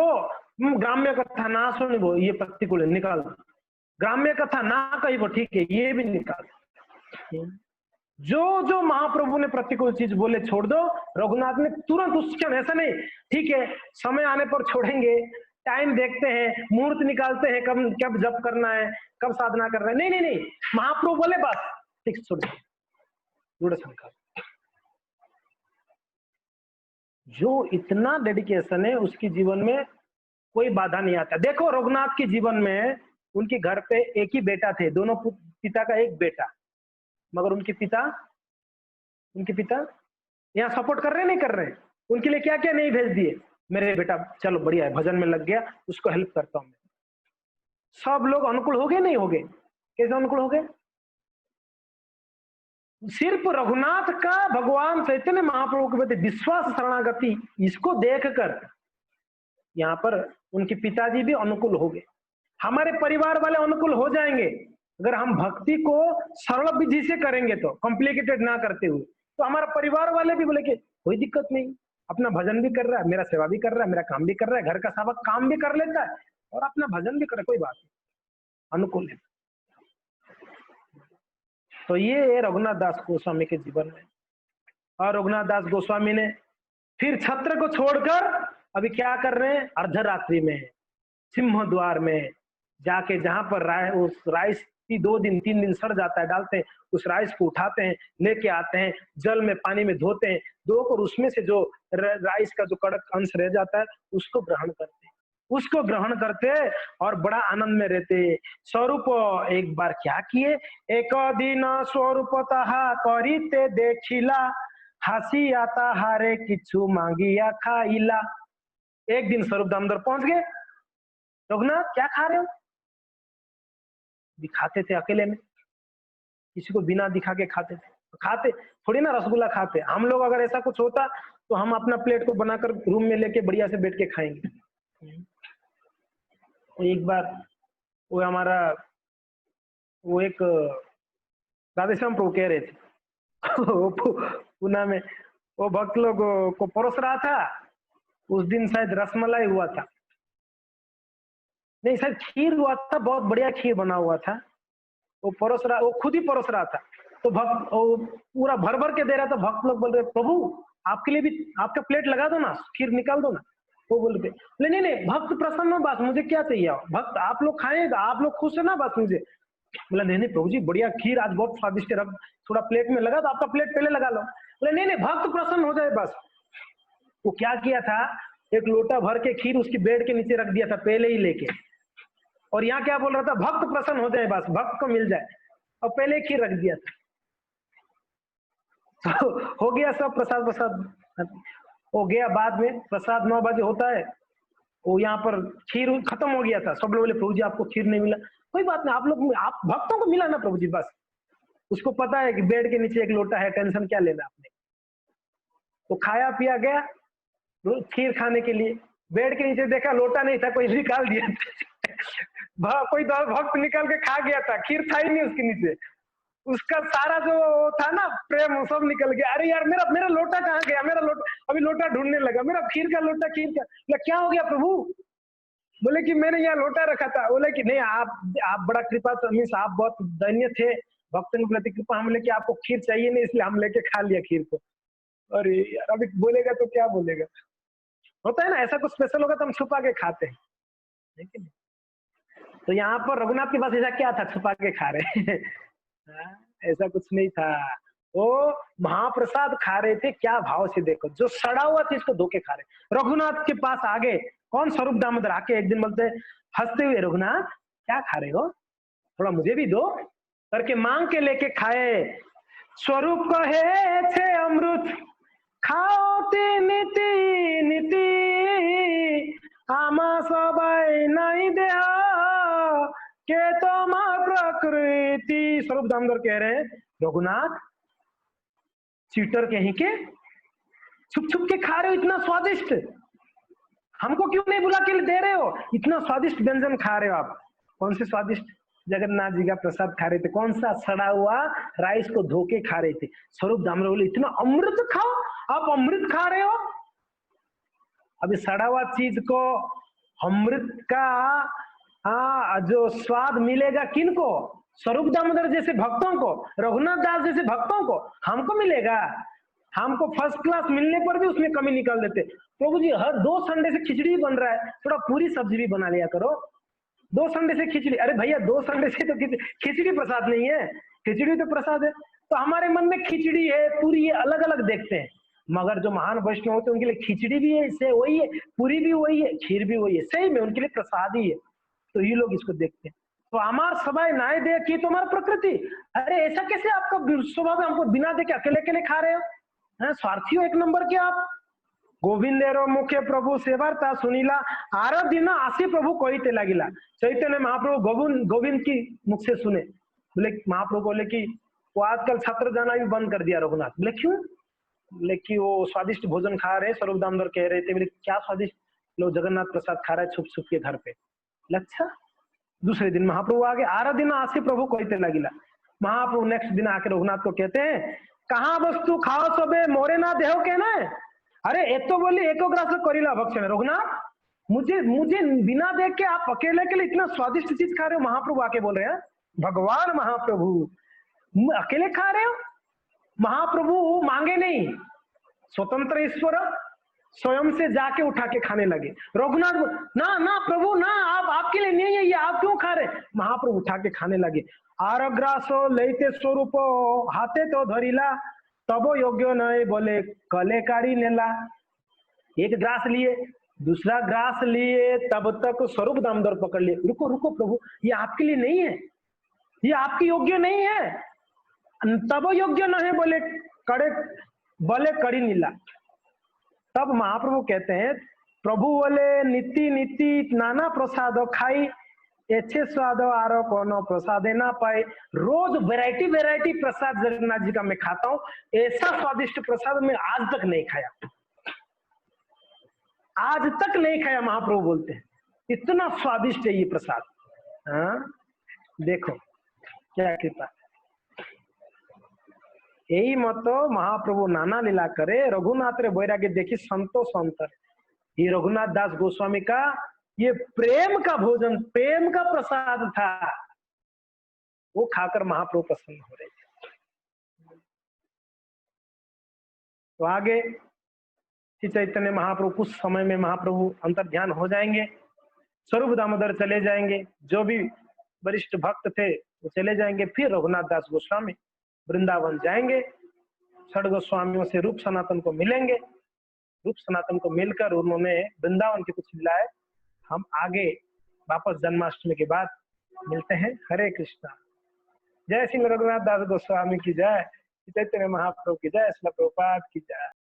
ग्राम्य कथा ना सुनी वो, ये प्रतिकूल है, निकाल दो। ग्राम्य कथा ना कही वो, ठीक है, ये भी निकाल दो। जो जो महाप्रभु ने प्रतिकूल चीज बोले छोड़ दो, रघुनाथ ने तुरंत उस क्षण, ऐसा नहीं ठीक है समय आने पर छोड़ेंगे, टाइम देखते हैं, मुहूर्त निकालते हैं, कब कब जप करना है, कब साधना करना है, नहीं नहीं नहीं, महाप्रभु बोले बस फिक्स छोड़ दृढ़ संकल्प। जो इतना डेडिकेशन है उसके जीवन में कोई बाधा नहीं आता। देखो रघुनाथ के जीवन में उनके घर पे एक ही बेटा थे, दोनों पिता का एक बेटा, मगर उनके पिता यहाँ सपोर्ट कर रहे नहीं कर रहे, उनके लिए क्या क्या नहीं भेज दिए, मेरे बेटा चलो बढ़िया है भजन में लग गया, उसको हेल्प करता हूं मैं। सब लोग अनुकूल हो गए नहीं हो गए? कैसे अनुकूल हो गए? सिर्फ रघुनाथ का भगवान चैतन्य महाप्रभु के प्रति विश्वास, शरणागति, इसको देखकर यहाँ पर उनके पिताजी भी अनुकूल हो गए। हमारे परिवार वाले अनुकूल हो जाएंगे अगर हम भक्ति को सरल विधि से करेंगे, तो कॉम्प्लिकेटेड ना करते हुए, तो हमारा परिवार वाले भी बोले कि कोई दिक्कत नहीं, अपना भजन भी कर रहा है, मेरा सेवा भी कर रहा है, मेरा काम भी कर रहा है, घर का सब काम भी कर लेता है और अपना भजन भी कर रहा है, कोई बात नहीं, अनुकूल है। तो ये है रघुनाथ दास गोस्वामी के जीवन में। और रघुनाथ दास गोस्वामी ने फिर छत्र को छोड़कर अभी क्या कर रहे हैं? अर्धरात्रि में सिंह द्वार में जाके, जहां पर राय 2 दिन 3 दिन सड़ जाता है, डालते हैं उस राइस को, उठाते हैं, लेके आते हैं, जल में पानी में धोते हैं, धोकर उसमें से जो राइस का जो कड़क अंश रह जाता है उसको ग्रहण करते हैं, उसको ग्रहण करते और बड़ा आनंद में रहते। स्वरूप एक बार क्या किए, एक दिन स्वरूप तहा करीते देखिला, हंसी आता हारे किछु मांगिया खाइला। एक दिन स्वरूप दामोदर पहुंच गए, रघुनाथ क्या खा रहे हो? दिखाते थे अकेले में, किसी को बिना दिखा के खाते थे। खाते थोड़ी ना रसगुल्ला खाते, हम लोग अगर ऐसा कुछ होता तो हम अपना प्लेट को बनाकर रूम में लेके बढ़िया से बैठ के खाएंगे। एक बार वो हमारा वो एक राधेश्याम प्रभु कह रहे थे पुणे में वो भक्त लोग को परोस रहा था, उस दिन शायद रसमलाई हुआ था, नहीं शायद खीर हुआ था, बहुत बढ़िया खीर बना हुआ था, वो परोस रहा, वो खुद ही परोस रहा था, तो भक्त वो पूरा भर भर के दे रहा था। भक्त लोग बोल रहे प्रभु आपके लिए भी आपका प्लेट लगा दो ना, खीर निकाल दो ना। वो बोल रहे नहीं नहीं भक्त प्रसन्न हो, बस मुझे क्या चाहिए, भक्त आप लोग खाएगा, आप लोग खुश है ना, बस मुझे। बोला नहीं नहीं प्रभु जी बढ़िया खीर आज बहुत स्वादिष्ट, रख थोड़ा प्लेट में लगा, तो आपका प्लेट पहले लगा लो। बोले नहीं नहीं भक्त प्रसन्न हो जाए बस। वो क्या किया था, एक लोटा भर के खीर उसकी बेड के नीचे रख दिया था पहले ही लेके, और यहाँ क्या बोल रहा था, भक्त प्रसन्न हो जाए बस, भक्त को मिल जाए, और पहले ही खीर रख दिया था। तो हो गया सब, प्रसाद प्रसाद हो गया। बाद में प्रसाद 9 बजे होता है, वो यहाँ पर खीर खत्म हो गया था। सब लोग बोले प्रभु जी आपको खीर नहीं मिला, कोई बात नहीं, आप लोग आप भक्तों को मिला ना प्रभु जी, बस उसको पता है कि बेड के नीचे एक लोटा है, टेंशन क्या लेना आपने। तो खाया पिया गया खीर खाने के लिए, बेड के नीचे देखा लोटा नहीं था, कोई निकाल दिया कोई भक्त निकाल के खा गया था, खीर था ही नहीं उसके नीचे, उसका सारा जो था ना प्रेम वो सब निकल गया। अरे यार मेरा मेरा लोटा कहाँ गया, मेरा लोटा, अभी लोटा ढूंढने लगा, मेरा खीर का लोटा, खीर का क्या हो गया प्रभु? बोले कि मैंने यहाँ लोटा रखा था। बोले कि नहीं आप बड़ा कृपा, मीन्स आप बहुत धन्य थे, भक्तों के प्रति कृपा, हम लेके आपको खीर चाहिए नहीं इसलिए हम लेके खा लिया खीर को। अरे यार अभी बोलेगा तो क्या बोलेगा, होता है ना ऐसा कुछ स्पेशल होगा तो हम छुपा के खाते हैं, लेकिन तो यहाँ पर रघुनाथ के पास ऐसा क्या था छुपा के खा रहे ऐसा कुछ नहीं था, वो महाप्रसाद खा रहे थे। क्या भाव से देखो, जो सड़ा हुआ था इसको धोके खा रहे। रघुनाथ के पास आगे कौन, स्वरूप दामोदर आके एक दिन बोलते हंसते हुए, रघुनाथ क्या खा रहे हो, थोड़ा मुझे भी दो करके मांग के लेके खाए। स्वरूप कहे छे अमृत खाओ ते नीति नीति, आमा सबाई नहीं दे के तुम्हार प्रकृति। स्वरूप दामोदर कह रहे हैं रघुनाथ चीटर कहीं के, छुप छुप के खा रहे हो इतना स्वादिष्ट, हमको क्यों नहीं बुला के दे रहे हो, इतना स्वादिष्ट व्यंजन खा रहे हो आप। कौन से स्वादिष्ट, जगन्नाथ जी का प्रसाद खा रहे थे, कौन सा सड़ा हुआ राइस को धोके खा रहे थे। स्वरूप दामोदर बोले इतना अमृत खाओ, आप अमृत खा रहे हो। अभी सड़ा हुआ चीज को अमृत का जो स्वाद मिलेगा किनको, स्वरूप दामोदर जैसे भक्तों को, रघुनाथ दास जैसे भक्तों को, हमको मिलेगा। हमको फर्स्ट क्लास मिलने पर भी उसमें कमी निकाल देते। प्रभु जी हर 2 संडे से खिचड़ी बन रहा है, थोड़ा पूरी सब्जी भी बना लिया करो। 2 संडे से खिचड़ी, अरे भैया 2 संडे से तो खिचड़ी प्रसाद नहीं है, खिचड़ी तो प्रसाद है। तो हमारे मन में खिचड़ी है पूरी है अलग अलग देखते हैं, मगर जो महान वैष्णव होते हैं उनके लिए खिचड़ी भी है, से वही है, पूरी भी वही है, खीर भी वही है, सही में उनके लिए प्रसाद ही है। तो ये लोग इसको देखते हैं। तो हमार सबाई नाय दे की तो हमारा प्रकृति, अरे ऐसा कैसे आपका स्वभाव है, हमको बिना दे के अकेले अकेले खा रहे हो, स्वार्थी हो एक नंबर के आप। गोविंदेरो मुखे प्रभु सेवार्ता सुनीला, आराधना दिन आशी प्रभु कहते लगिला। चैतन्य महाप्रभु गोविंद की मुख से सुने, बोले महाप्रभु बोले कि वो आजकल छत्र जाना भी बंद कर दिया रघुनाथ। बोले क्यों? बोले कि वो स्वादिष्ट भोजन खा रहे, स्वरूप दामोदर कह रहे थे। बोले क्या स्वादिष्ट, लोग जगन्नाथ प्रसाद खा रहे छुप छुप के घर पे। अच्छा, दूसरे दिन महाप्रभु आगे, आराधना आशी प्रभु कहते लगिला। महाप्रभु नेक्स्ट दिन आके रघुनाथ को कहते हैं कहाँ वस्तु खाओ सबे मोरे ना देहो कहना है, अरे एक तो बोली एको ग्रास करीला भक्षण। रघुनाथ मुझे बिना देख के आप अकेले के लिए इतना स्वादिष्ट चीज खा रहे हो। महाप्रभु आके बोल रहे हैं, भगवान महाप्रभु अकेले खा रहे हो। महाप्रभु मांगे नहीं, स्वतंत्र ईश्वर, स्वयं से जाके उठा के खाने लगे। रघुनाथ ना ना प्रभु ना, आप आपके लिए नहीं है ये, आप क्यों खा रहे? महाप्रभु उठा के खाने लगे। आरग्रासो लेते स्वरूप हाथे तो धरिला, तबो योग्य नहीं बोले कले काढ़ी नेला। एक ग्रास लिए, दूसरा ग्रास लिए, तब तक स्वरूप दामोदर पकड़ लिए। रुको रुको प्रभु, ये आपके लिए नहीं है, ये आपकी योग्य नहीं है। तब योग्य नहीं बोले कड़े बोले कड़ी नीला। तब महाप्रभु कहते हैं प्रभु बोले नीति नीति नाना प्रसाद खाई, अच्छे स्वाद आरो कोनो प्रसादे ना पाए। रोज वैरायटी वैरायटी प्रसाद जगन्नाथ जी का मैं खाता हूँ, ऐसा स्वादिष्ट प्रसाद मैं आज तक नहीं खाया, आज तक नहीं खाया। महाप्रभु बोलते हैं इतना स्वादिष्ट है ये प्रसाद। हाँ देखो क्या कृपा, यही मत महाप्रभु नाना लीला करे। रघुनाथ रे बैराग्य देखी संतोष अंतर। ये रघुनाथ दास गोस्वामी का ये प्रेम का भोजन, प्रेम का प्रसाद था, वो खाकर महाप्रभु प्रसन्न हो रहे थे। तो आगे श्री चैतन्य महाप्रभु कुछ समय में महाप्रभु अंतर ध्यान हो जाएंगे, स्वरूप दामोदर चले जाएंगे, जो भी वरिष्ठ भक्त थे वो चले जाएंगे। फिर रघुनाथ दास गोस्वामी वृंदावन जाएंगे, छठ गोस्वामियों से रूप सनातन को मिलेंगे। रूप सनातन को मिलकर उन्होंने वृंदावन की कुछ लीलाएं हम आगे वापस जन्माष्टमी के बाद मिलते हैं। हरे कृष्णा। जय श्री रघुनाथ दास गोस्वामी की जय, चैतन्य महाप्रभु की जय, श्रील प्रभुपाद की जय।